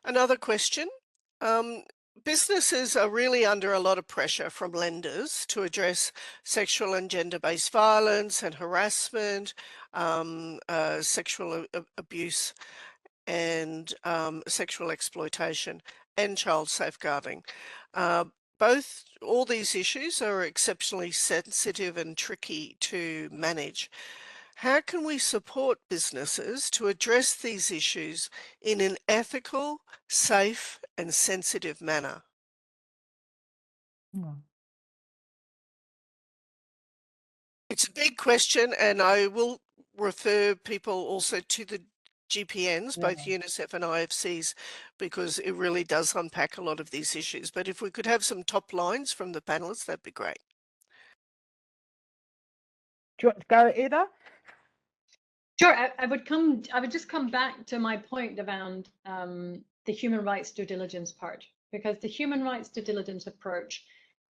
another question. Businesses are really under a lot of pressure from lenders to address sexual and gender-based violence and harassment, sexual abuse, and sexual exploitation, and child safeguarding. All these issues are exceptionally sensitive and tricky to manage. How can we support businesses to address these issues in an ethical, safe, and sensitive manner? Mm. It's a big question, and I will refer people also to the GPNs, both Yeah. UNICEF and IFCs, because it really does unpack a lot of these issues. But if we could have some top lines from the panelists, that'd be great. Do you want to go, Ida? Sure, I would just come back to my point around the human rights due diligence part, because the human rights due diligence approach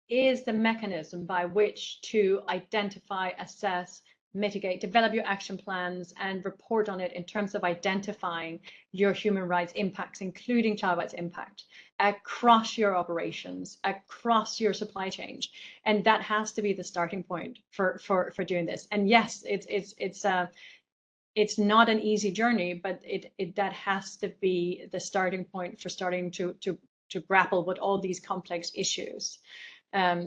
is the mechanism by which to identify, assess, mitigate, develop your action plans, and report on it in terms of identifying your human rights impacts, including child rights impact, across your operations, across your supply chain. And that has to be the starting point for doing this. And yes, it's not an easy journey, but that has to be the starting point for starting to grapple with all these complex issues.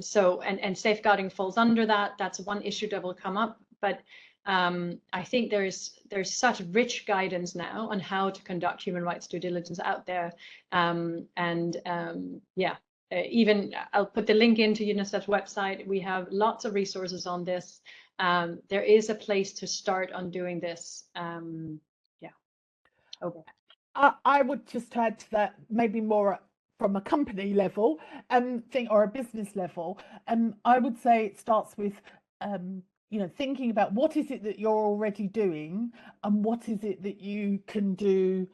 So safeguarding falls under that. That's one issue that will come up. But I think there's such rich guidance now on how to conduct human rights due diligence out there, even I'll put the link into UNICEF's website. We have lots of resources on this. There is a place to start on doing this. Okay. I would just add to that, maybe more from a company level or a business level. I would say it starts with thinking about what is it that you're already doing and what is it that you can do.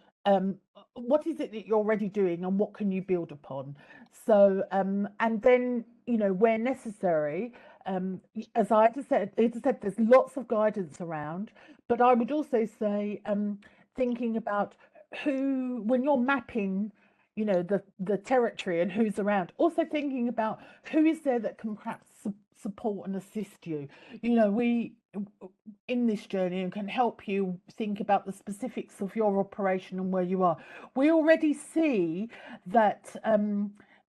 What is it that you're already doing and what can you build upon? So and then where necessary, as I just said, there's lots of guidance around, but I would also say thinking about who, when you're mapping the territory and who's around, also thinking about who is there that can perhaps support and assist you. We in this journey and can help you think about the specifics of your operation and where you are. We already see that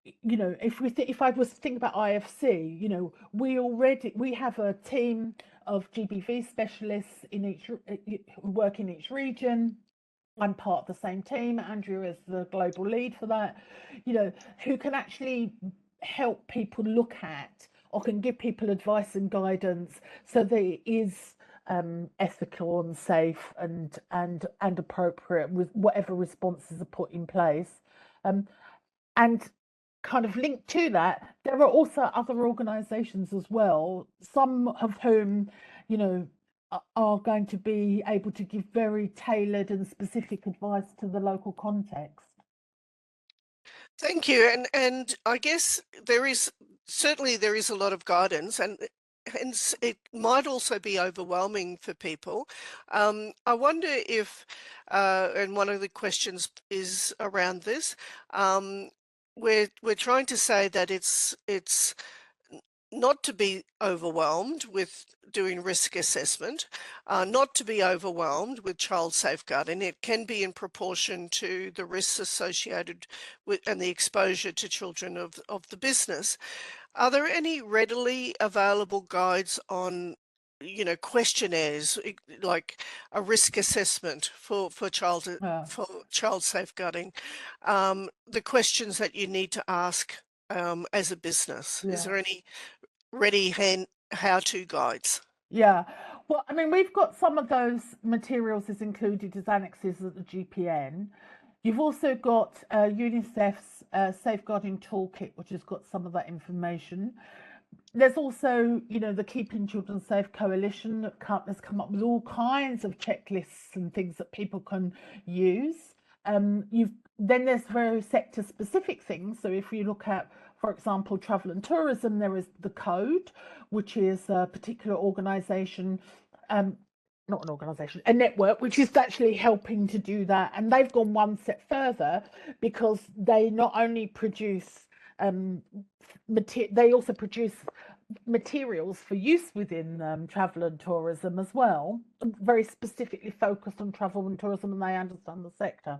if I was to think about IFC, we have a team of GBV specialists in each who work in each region. I'm part of the same team. Andrew is the global lead for that, who can actually help people look at or can give people advice and guidance so that it is ethical and safe and appropriate with whatever responses are put in place. And kind of linked to that, there are also other organisations as well, some of whom, are going to be able to give very tailored and specific advice to the local context. Thank you. And I guess there is a lot of guidance, and it might also be overwhelming for people. I wonder if, and one of the questions is around this, we're trying to say that it's not to be overwhelmed with doing risk assessment, not to be overwhelmed with child safeguarding. It can be in proportion to the risks associated with and the exposure to children of the business. Are there any readily available guides on, questionnaires, like a risk assessment for child safeguarding, the questions that you need to ask as a business? Is there any ready how-to guides? Yeah, well, I mean, we've got some of those materials as included as annexes at the GPN. You've also got UNICEF's Safeguarding Toolkit, which has got some of that information. There's also, the Keeping Children Safe Coalition that has come up with all kinds of checklists and things that people can use. Then there's very sector-specific things. So if you look at, for example, travel and tourism, there is the Code, which is a particular organisation, not an organisation, a network, which is actually helping to do that. And they've gone one step further because they not only produce, they also produce materials for use within travel and tourism as well, very specifically focused on travel and tourism, and they understand the sector.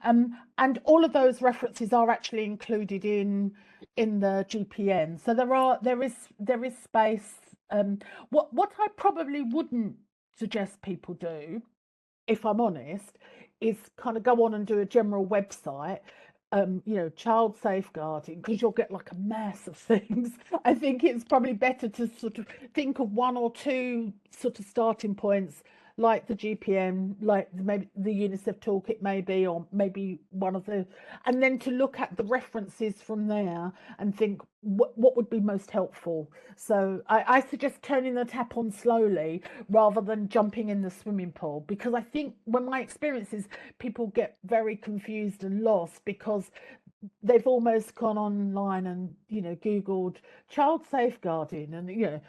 And all of those references are actually included in the GPN. So there is space. What I probably wouldn't suggest people do, if I'm honest, is kind of go on and do a general website, child safeguarding, because you'll get like a mass of things. I think it's probably better to sort of think of one or two sort of starting points, like the GPN, like maybe the UNICEF toolkit, maybe, or maybe one of the, and then to look at the references from there and think what would be most helpful. So I suggest turning the tap on slowly rather than jumping in the swimming pool, because I think when my experience is people get very confused and lost because they've almost gone online and googled child safeguarding and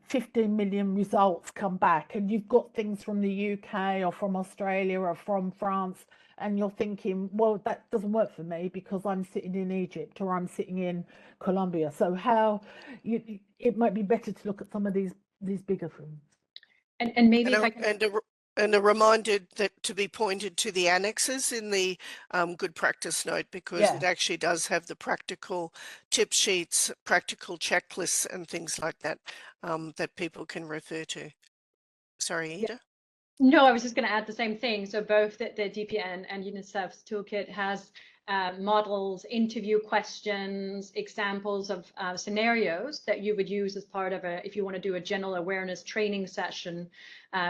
15 million results come back, and you've got things from the UK or from Australia or from France, and you're thinking, well, that doesn't work for me because I'm sitting in Egypt or I'm sitting in Colombia. So it might be better to look at some of these bigger things. And maybe if I can... And a reminder that to be pointed to the annexes in the good practice note, because it actually does have the practical tip sheets, practical checklists and things like that that people can refer to. Sorry, Ida. No, I was just going to add the same thing. So both the DPN and UNICEF's toolkit has models, interview questions, examples of scenarios that you would use as part of if you want to do a general awareness training session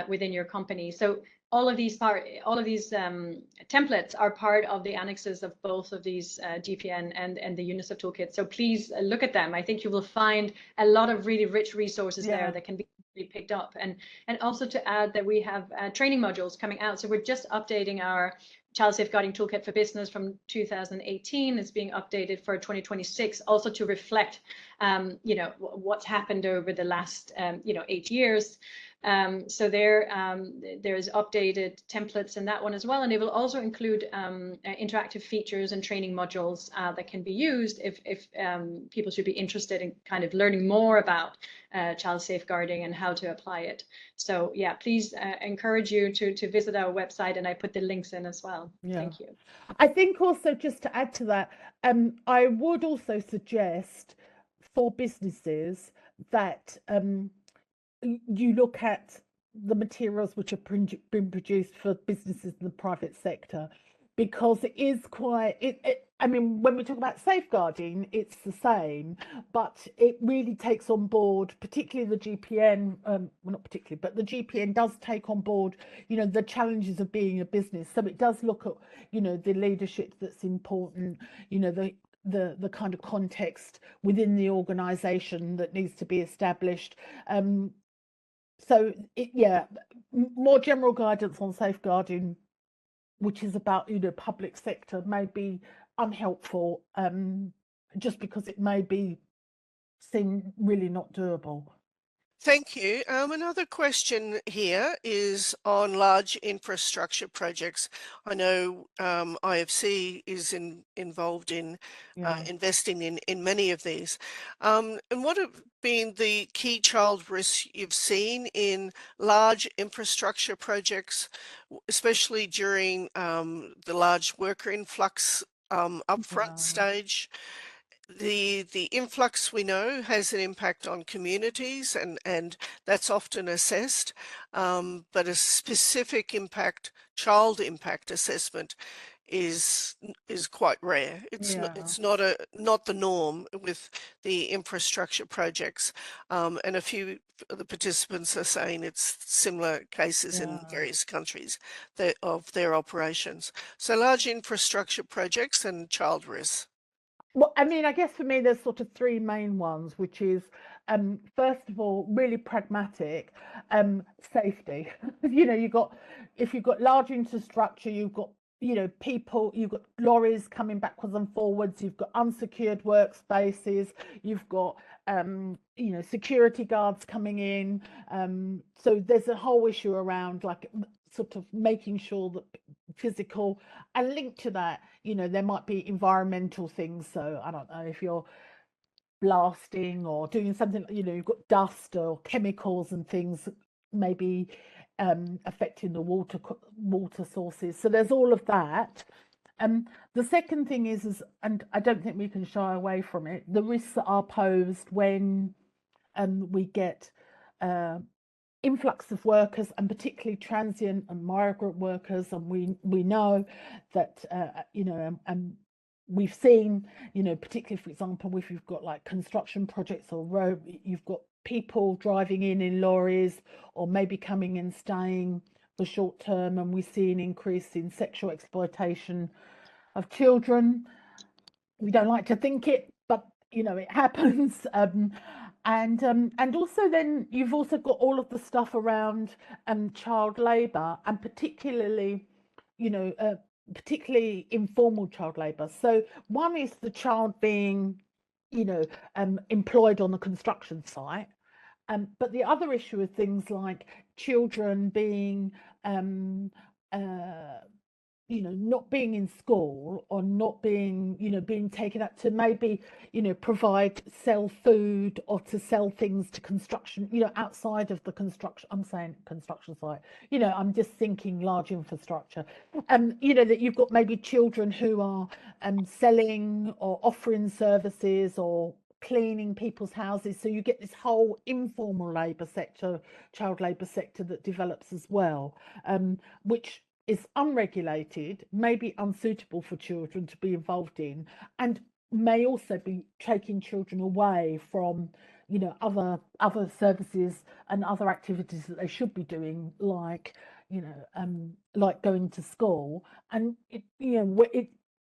within your company. So all of these templates are part of the annexes of both of these DPN and the UNICEF toolkit. So please look at them. I think you will find a lot of really rich resources there that can be picked up, and also to add that we have training modules coming out. So we're just updating our Child Safeguarding Toolkit for Business from 2018. It's being updated for 2026, also to reflect, what's happened over the last, 8 years. So there's updated templates in that one as well, and it will also include interactive features and training modules that can be used if people should be interested in kind of learning more about child safeguarding and how to apply it. So yeah, please encourage you to visit our website, and I put the links in as well. Thank you. I think also, just to add to that, I would also suggest for businesses that you look at the materials which have been produced for businesses in the private sector, because it is quite, I mean, when we talk about safeguarding, it's the same, but it really takes on board, particularly the GPN, well, not particularly, but the GPN does take on board, the challenges of being a business. So it does look at, the leadership that's important, the kind of context within the organization that needs to be established. So more general guidance on safeguarding, which is about public sector, may be unhelpful, just because it may seem really not doable. Thank you. Another question here is on large infrastructure projects. I know IFC is involved in investing in many of these. And what have been the key child risks you've seen in large infrastructure projects, especially during the large worker influx upfront stage? The influx, we know, has an impact on communities, and that's often assessed, but a specific child impact assessment is quite rare. It's not the norm with the infrastructure projects, and a few of the participants are saying it's similar cases in various countries of their operations. So large infrastructure projects and child risks. Well, I mean, I guess for me, there's sort of three main ones, which is, first of all, really pragmatic, safety. If you've got large infrastructure, you've got, people, you've got lorries coming backwards and forwards, you've got unsecured workspaces, you've got, security guards coming in. So there's a whole issue around like sort of making sure that physical, and linked to that, there might be environmental things. So I don't know, if you're blasting or doing something, you've got dust or chemicals and things maybe affecting the water sources. So there's all of that. The second thing is, and I don't think we can shy away from it, the risks that are posed when we get influx of workers, and particularly transient and migrant workers. And we know that and we've seen, particularly, for example, if you've got like construction projects or road, you've got people driving in lorries, or maybe coming and staying for short term, and we see an increase in sexual exploitation of children. We don't like to think it, but it happens. And also then you've also got all of the stuff around child labour, and particularly informal child labour. So one is the child being employed on the construction site, but the other issue is things like children being not being in school, or not being, being taken up to maybe, sell food, or to sell things to construction, outside of the construction. I'm saying construction site, I'm just thinking large infrastructure. That you've got maybe children who are selling or offering services, or cleaning people's houses. So you get this whole informal labour sector, child labour sector that develops as well, which is unregulated, may be unsuitable for children to be involved in, and may also be taking children away from, you know, other services and other activities that they should be doing, like, you know, like going to school. And it, you know,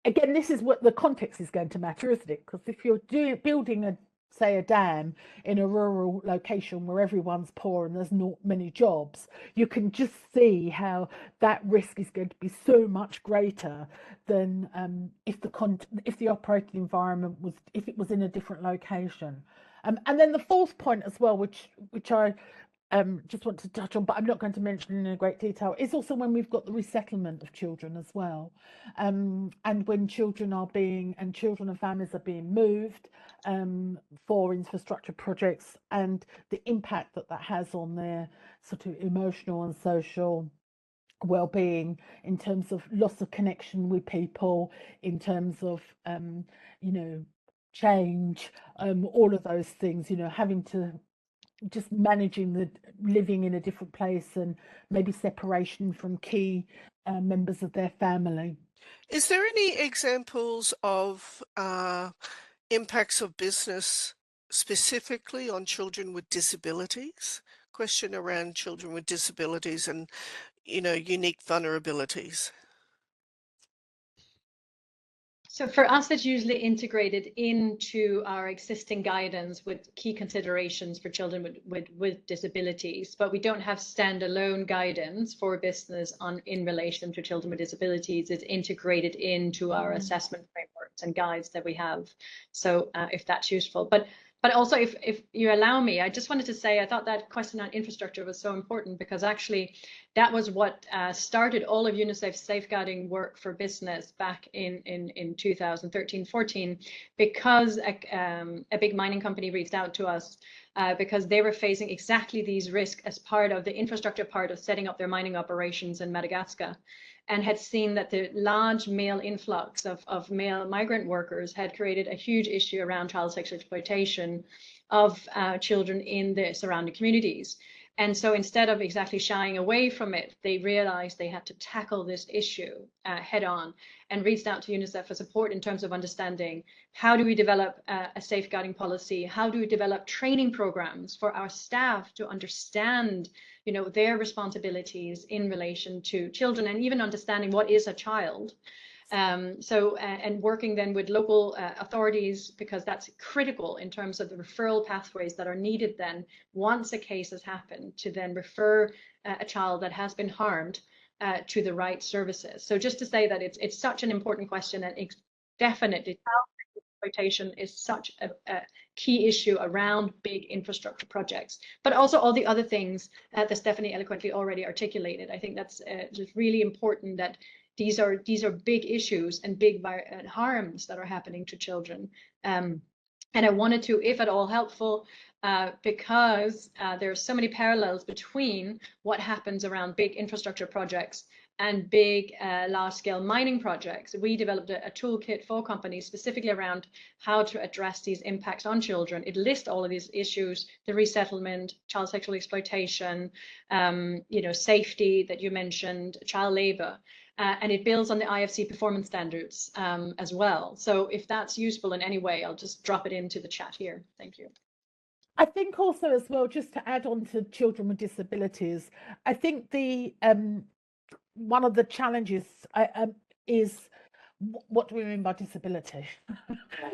again, this is what the context is going to matter, isn't it? Because if you're building a, say, a dam in a rural location where everyone's poor and there's not many jobs, you can just see how that risk is going to be so much greater than if the operating environment was, if it was in a different location. And then the fourth point as well, which I just want to touch on, but I'm not going to mention in great detail, is also when we've got the resettlement of children as well, and when children and families are being moved for infrastructure projects, and the impact that has on their sort of emotional and social well-being, in terms of loss of connection with people, in terms of you know, change, all of those things, you know, having to just managing the living in a different place, and maybe separation from key members of their family. Is there any examples of impacts of business specifically on children with disabilities? Question around children with disabilities and, you know, unique vulnerabilities. So for us, it's usually integrated into our existing guidance with key considerations for children with disabilities, but we don't have standalone guidance for business in relation to children with disabilities. It's integrated into our assessment frameworks and guides that we have. So if that's useful. But also, if you allow me, I just wanted to say, I thought that question on infrastructure was so important, because actually that was what started all of UNICEF's safeguarding work for business back in 2013-14, because a big mining company reached out to us because they were facing exactly these risks as part of the infrastructure part of setting up their mining operations in Madagascar, and had seen that the large male influx of male migrant workers had created a huge issue around child sexual exploitation of children in the surrounding communities. And so instead of exactly shying away from it, they realized they had to tackle this issue head on, and reached out to UNICEF for support in terms of understanding, how do we develop a safeguarding policy? How do we develop training programs for our staff to understand, you know, their responsibilities in relation to children, and even understanding what is a child. And working then with local authorities, because that's critical in terms of the referral pathways that are needed then once a case has happened, to then refer a child that has been harmed to the right services. So just to say that it's such an important question, and it's definitely child exploitation is such a key issue around big infrastructure projects, but also all the other things that Stephanie eloquently already articulated. I think that's just really important, that these are big issues and big harms that are happening to children. And I wanted to, if at all helpful, because there are so many parallels between what happens around big infrastructure projects and big large-scale mining projects. We developed a toolkit for companies specifically around how to address these impacts on children. It lists all of these issues: the resettlement, child sexual exploitation, you know, safety that you mentioned, child labor. And it builds on the IFC performance standards as well. So if that's useful in any way, I'll just drop it into the chat here. Thank you. I think also as well, just to add on to children with disabilities, I think the one of the challenges is, what do we mean by disability?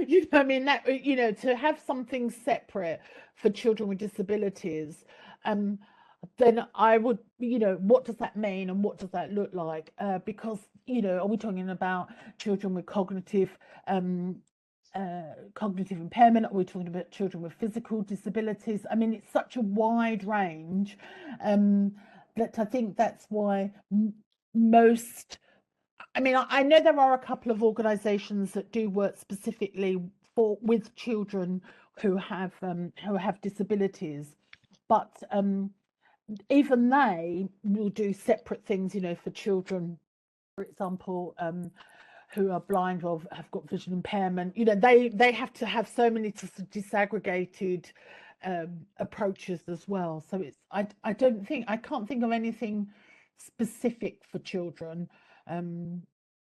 You know, I mean, that, you know, to have something separate for children with disabilities, then I would, you know, what does that mean and what does that look like? Because, you know, are we talking about children with cognitive impairment? Are we talking about children with physical disabilities? I mean, it's such a wide range that I think that's why most, I mean, I know there are a couple of organisations that do work specifically with children who have disabilities, but even they will do separate things, you know, for children, for example, who are blind or have got vision impairment. You know, they have to have so many disaggregated approaches as well. So it's I can't think of anything specific for children.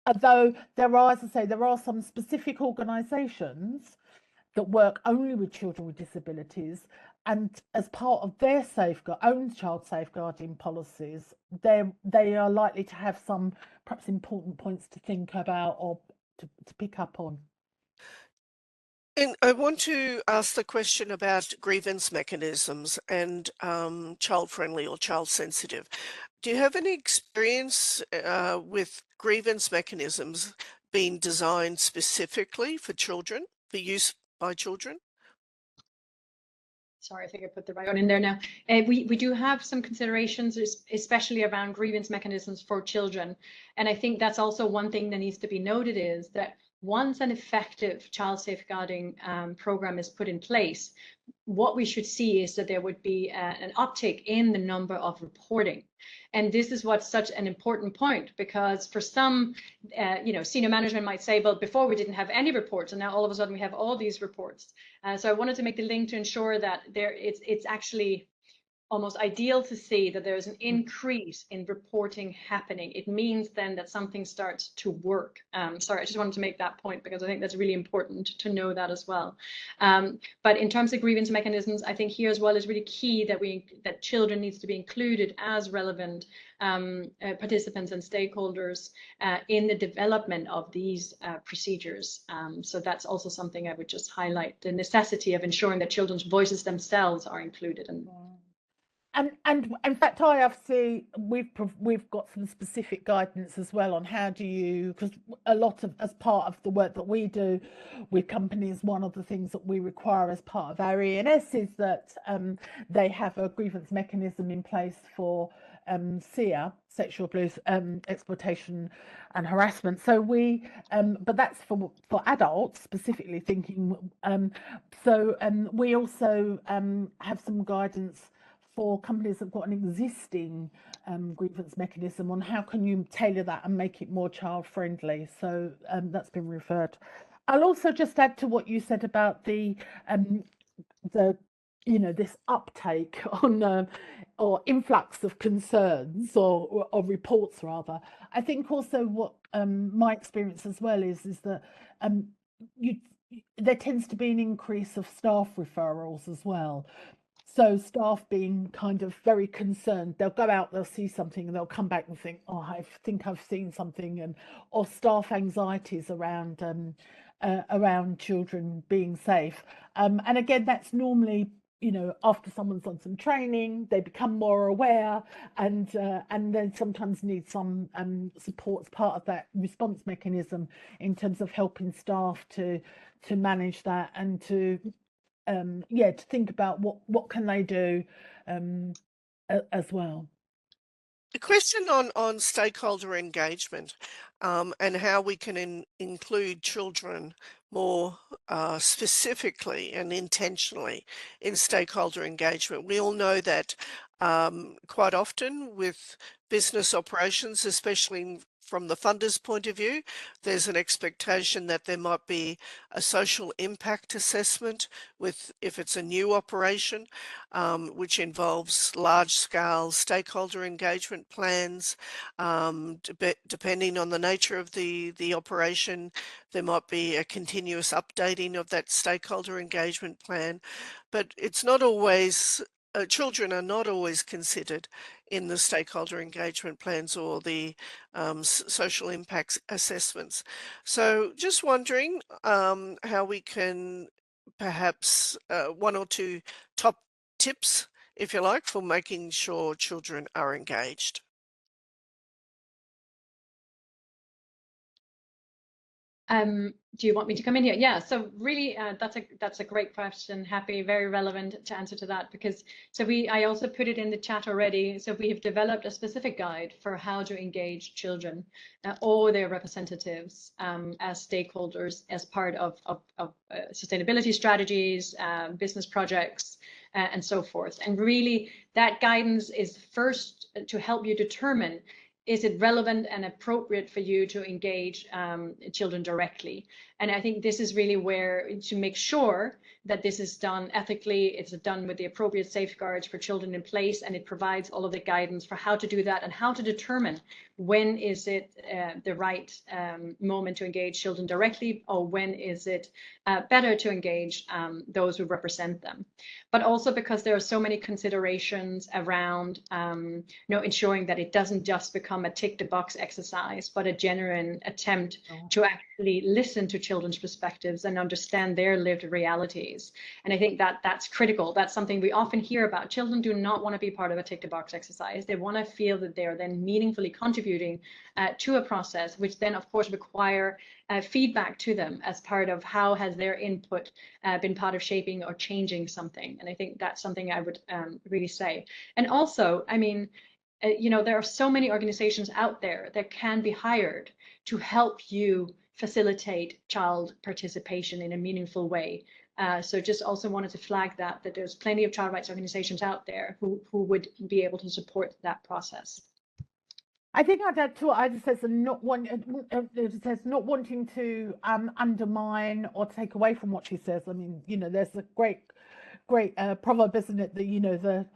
Although there are, as I say, there are some specific organisations that work only with children with disabilities, and as part of their own child safeguarding policies, they are likely to have some perhaps important points to think about or to pick up on. And I want to ask the question about grievance mechanisms and child-friendly or child-sensitive. Do you have any experience with grievance mechanisms being designed specifically for children, for use by children? Sorry, I think I put the right one in there now. We do have some considerations, especially around grievance mechanisms for children. And I think that's also one thing that needs to be noted is that once an effective child safeguarding program is put in place, what we should see is that there would be an uptick in the number of reporting. And this is what's such an important point, because for some, senior management might say, well, before we didn't have any reports, and now all of a sudden we have all these reports. So I wanted to make the link to ensure that it's actually almost ideal to see that there's an increase in reporting happening. It means then that something starts to work. Sorry, I just wanted to make that point because I think that's really important to know that as well. But in terms of grievance mechanisms, I think here as well is really key that children needs to be included as relevant participants and stakeholders in the development of these procedures. So that's also something I would just highlight, the necessity of ensuring that children's voices themselves are included. And in fact, IFC, we've got some specific guidance as well on how do you, because a lot of, as part of the work that we do with companies, one of the things that we require as part of our ENS is that they have a grievance mechanism in place for SEA, sexual abuse, exploitation and harassment. So we, but that's for adults specifically thinking. We also have some guidance for companies that have got an existing grievance mechanism on how can you tailor that and make it more child friendly. So that's been referred. I'll also just add to what you said about the this uptake on or influx of concerns or reports rather. I think also what my experience as well is that there tends to be an increase of staff referrals as well. So staff being kind of very concerned, they'll go out, they'll see something and they'll come back and think, oh, I think I've seen something, or staff anxieties around children being safe. And again, that's normally, after someone's done some training, they become more aware and then sometimes need some support as part of that response mechanism in terms of helping staff to manage that and to think about what can they do as well. A question on stakeholder engagement and how we can include children more specifically and intentionally in stakeholder engagement. We all know that quite often with business operations, especially from the funder's point of view, there's an expectation that there might be a social impact assessment if it's a new operation, which involves large-scale stakeholder engagement plans. Depending on the nature of the operation, there might be a continuous updating of that stakeholder engagement plan, but it's not always children are not always considered in the stakeholder engagement plans or the social impacts assessments. So just wondering how we can perhaps one or two top tips, if you like, for making sure children are engaged. Do you want me to come in here? Yeah, so really that's a great question, Happy, very relevant to answer to that, because I also put it in the chat already. So we have developed a specific guide for how to engage children or their representatives as stakeholders as part of sustainability strategies, business projects, and so forth. And really that guidance is first to help you determine is it relevant and appropriate for you to engage children directly? And I think this is really where to make sure that this is done ethically, it's done with the appropriate safeguards for children in place, and it provides all of the guidance for how to do that and how to determine when is it the right moment to engage children directly, or when is it better to engage those who represent them. But also because there are so many considerations around ensuring that it doesn't just become a tick the box exercise, but a genuine attempt to actually listen to children's perspectives and understand their lived realities. And I think that that's critical. That's something we often hear about. Children do not want to be part of a tick the box exercise. They want to feel that they're then meaningfully contributing to a process, which then of course require feedback to them as part of how has their input been part of shaping or changing something. And I think that's something I would really say. And also, I mean, there are so many organizations out there that can be hired to help you facilitate child participation in a meaningful way. So just also wanted to flag that there's plenty of child rights organizations out there who would be able to support that process. I think I'd add to what I just said, not wanting to undermine or take away from what she says. I mean, there's a great proverb, isn't it, that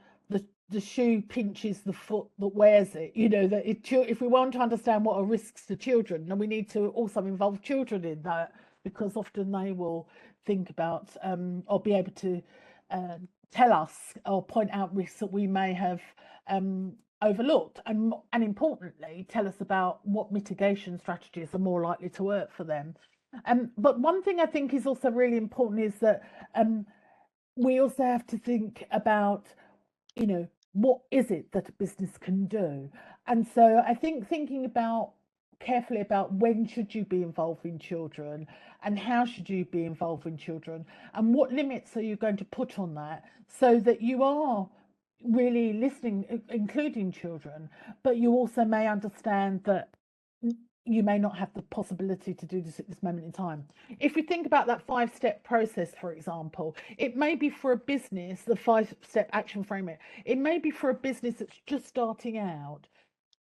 the shoe pinches the foot that wears it. That if we want to understand what are risks to children, then we need to also involve children in that, because often they will think about or be able to tell us or point out risks that we may have overlooked, and importantly tell us about what mitigation strategies are more likely to work for them. But one thing I think is also really important is that we also have to think about what is it that a business can do. And so I think thinking carefully about when should you be involving children and how should you be involving children, and what limits are you going to put on that, so that you are really listening, including children, but you also may understand that you may not have the possibility to do this at this moment in time. If we think about that 5-step process, for example, it may be for a business, the 5-step action framework, it may be for a business that's just starting out.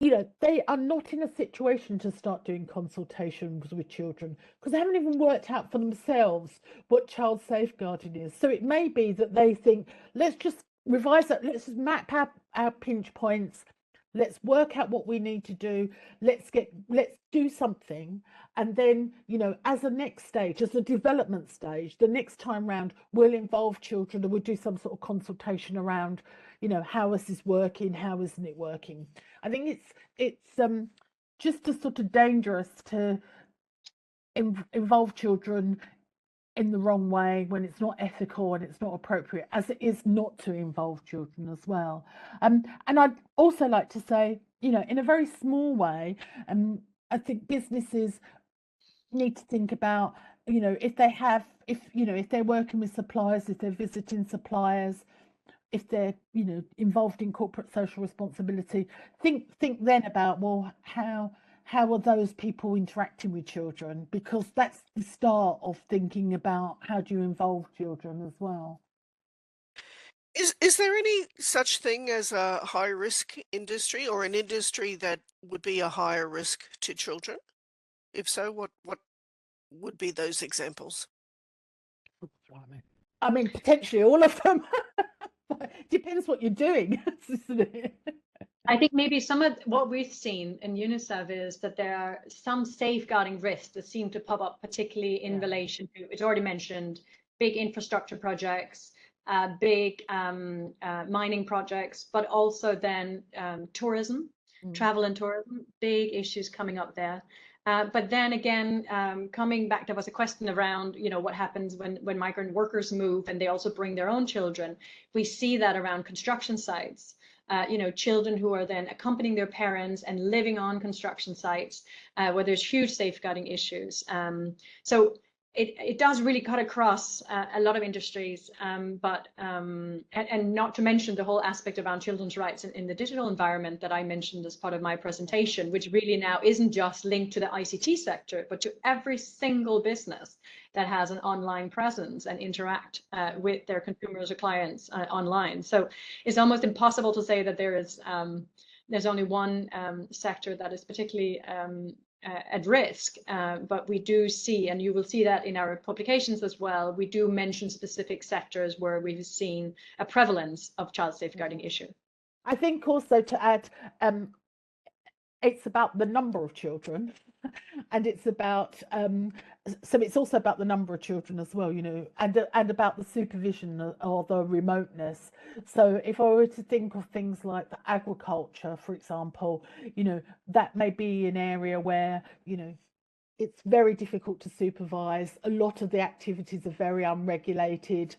They are not in a situation to start doing consultations with children because they haven't even worked out for themselves what child safeguarding is. So it may be that they think, let's just revise that, let's just map our pinch points, let's work out what we need to do, let's do something, and then as a next stage, as a development stage, the next time round we'll involve children and we'll do some sort of consultation around how is this working, how isn't it working. I think it's just as sort of dangerous to involve children in the wrong way when it's not ethical and it's not appropriate, as it is not to involve children as well. And I'd also like to say, in a very small way, I think businesses need to think about, if they're working with suppliers, if they're visiting suppliers, if they're involved in corporate social responsibility, think then about, well, how are those people interacting with children, because that's the start of thinking about how do you involve children as well. Is there any such thing as a high risk industry, or an industry that would be a higher risk to children? If so, what would be those examples? I mean, potentially all of them. Depends what you're doing, isn't it? I think maybe some of what we've seen in UNICEF is that there are some safeguarding risks that seem to pop up, particularly in relation to, it's already mentioned, big infrastructure projects, big mining projects, but also then tourism, travel and tourism, big issues coming up there. But then again, coming back, there was a question around, what happens when migrant workers move and they also bring their own children. We see that around construction sites, children who are then accompanying their parents and living on construction sites where there's huge safeguarding issues. So it does really cut across a lot of industries, but and not to mention the whole aspect around children's rights in the digital environment that I mentioned as part of my presentation, which really now isn't just linked to the ICT sector, but to every single business that has an online presence and interact with their consumers or clients online. So it's almost impossible to say that there is there's only one sector that is particularly at risk, but we do see, and you will see that in our publications as well, we do mention specific sectors where we've seen a prevalence of child safeguarding issue. I think also to add, it's about the number of children and it's about so it's also about the number of children as well, you know, and about the supervision or the remoteness. So if I were to think of things like the agriculture, for example, you know, that may be an area where, you know, it's very difficult to supervise. A lot of the activities are very unregulated,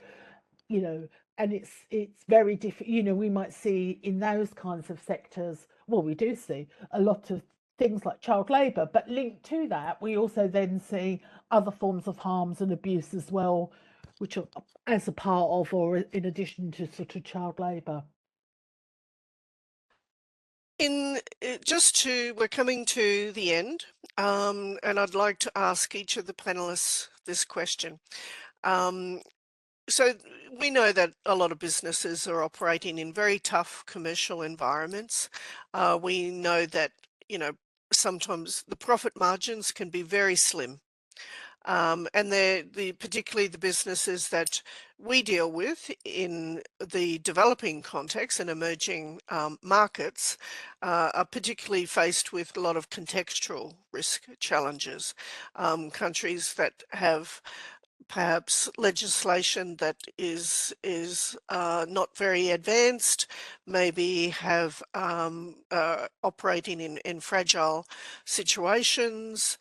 you know, and it's very different. You know, we might see in those kinds of sectors, well, we do see a lot of things like child labour, but linked to that, we also then see other forms of harms and abuse as well, which are as a part of or in addition to sort of child labour. We're coming to the end, and I'd like to ask each of the panelists this question. So we know that a lot of businesses are operating in very tough commercial environments. We know that, you know, sometimes the profit margins can be very slim. And particularly the businesses that we deal with in the developing context and emerging markets are particularly faced with a lot of contextual risk challenges. Countries that have perhaps legislation that is not very advanced, maybe have operating in fragile situations.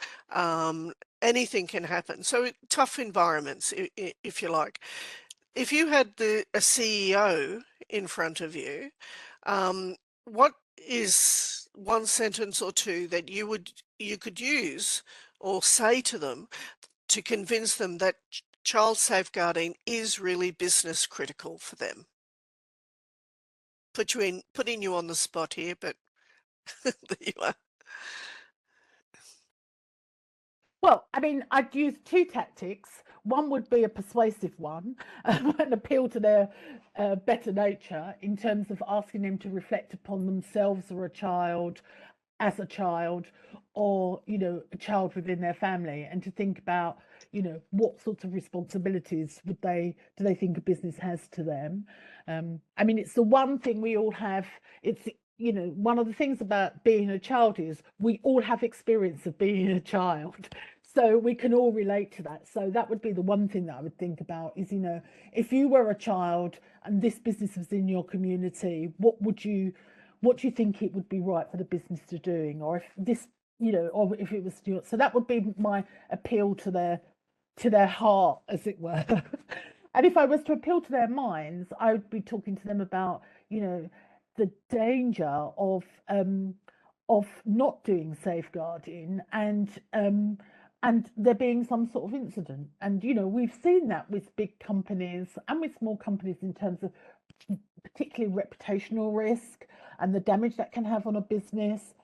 Anything can happen. So tough environments, if you like. If you had a CEO in front of you, what is one sentence or two that you could use or say to them to convince them that child safeguarding is really business critical for them? Putting you on the spot here, but there you are. Well, I mean, I'd use two tactics. One would be a persuasive one, and appeal to their better nature in terms of asking them to reflect upon themselves or a child, as a child, or, you know, a child within their family, and to think about, you know, what sorts of responsibilities do they think a business has to them. I mean, it's the one thing we all have. It's, you know, one of the things about being a child is we all have experience of being a child, so we can all relate to that. So that would be the one thing that I would think about is, you know, if you were a child and this business was in your community, what do you think it would be right for the business to doing, or if this, you know, or if it was your, so that would be my appeal to their heart, as it were. And if I was to appeal to their minds, I would be talking to them about, you know, the danger of not doing safeguarding and there being some sort of incident. And, you know, we've seen that with big companies and with small companies in terms of particularly reputational risk and the damage that can have on a business.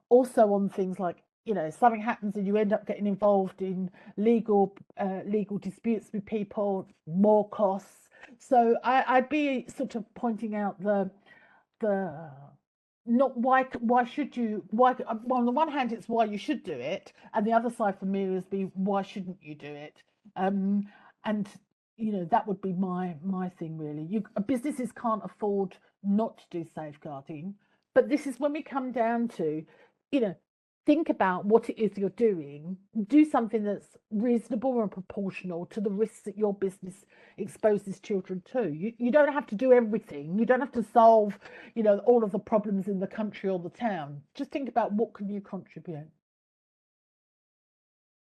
Also on things like, you know, something happens and you end up getting involved in legal disputes with people, more costs. So I'd be sort of pointing out the not why should you, well, on the one hand it's why you should do it, and the other side for me is why shouldn't you do it. And you know, that would be my thing really. Businesses can't afford not to do safeguarding, but this is when we come down to, you know, think about what it is you're doing, do something that's reasonable and proportional to the risks that your business exposes children to. You don't have to do everything. You don't have to solve, you know, all of the problems in the country or the town. Just think about what can you contribute.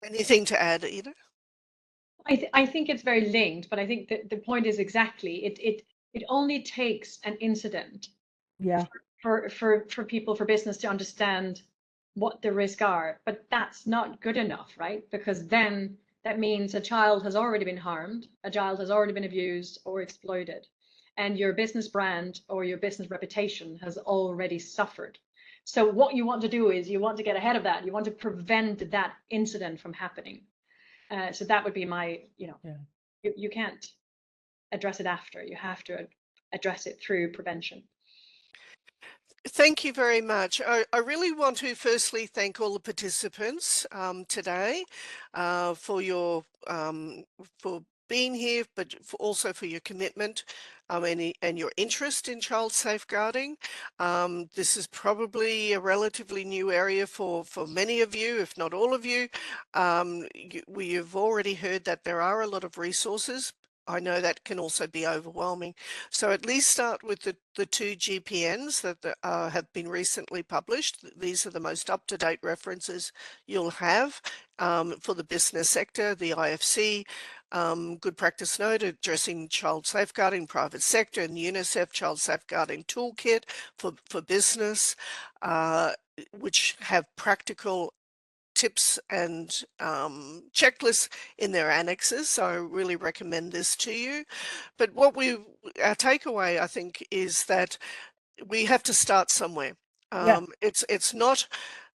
Anything to add, Ida? I think it's very linked, but I think that the point is exactly it only takes an incident, yeah, for people, for business to understand what the risks are, but that's not good enough, right? Because then that means a child has already been harmed, a child has already been abused or exploited, and your business brand or your business reputation has already suffered. So what you want to do is you want to get ahead of that. You want to prevent that incident from happening. So that would be my, you know, you can't address it after. You have to address it through prevention. Thank you very much. I really want to firstly thank all the participants today for your for being here, but also for your commitment and your interest in child safeguarding. This is probably a relatively new area for many of you, if not all of you. We've already heard that there are a lot of resources. I know that can also be overwhelming. So at least start with the two GPNs that have been recently published. These are the most up-to-date references you'll have for the business sector, the IFC, Good Practice Note addressing child safeguarding, private sector, and the UNICEF Child Safeguarding Toolkit for business, which have practical tips and checklists in their annexes. So I really recommend this to you. But our takeaway, I think, is that we have to start somewhere. Yeah. It's not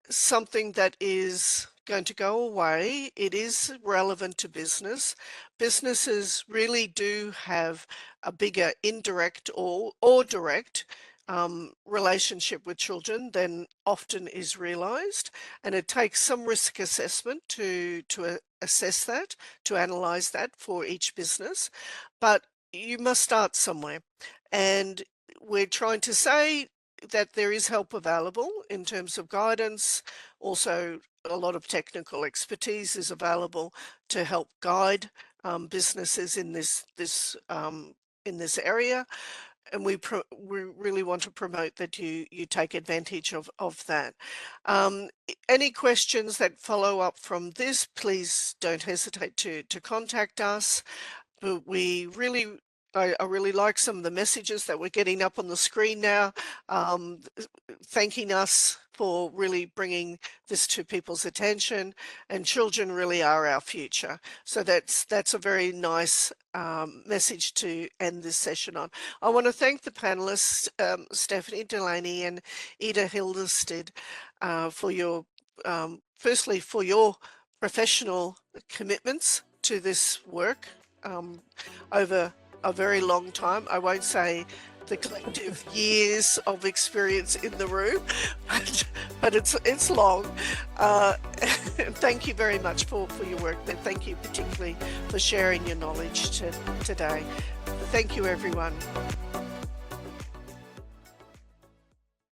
something that is going to go away. It is relevant to business. Businesses really do have a bigger indirect or direct relationship with children than often is realized, and it takes some risk assessment to assess that, to analyze that for each business, but you must start somewhere. And we're trying to say that there is help available in terms of guidance. Also, a lot of technical expertise is available to help guide businesses in this area, and we really want to promote that you take advantage of that. Any questions that follow up from this, please don't hesitate to contact us. But I really like some of the messages that we're getting up on the screen now, thanking us for really bringing this to people's attention, and children really are our future. So that's a very nice message to end this session on. I want to thank the panelists, Stephanie Delaney and Ida Hildested, for your, firstly, for your professional commitments to this work over a very long time. I won't say the collective years of experience in the room, but it's long. Thank you very much for your work, but thank you particularly for sharing your knowledge today. Thank you, everyone.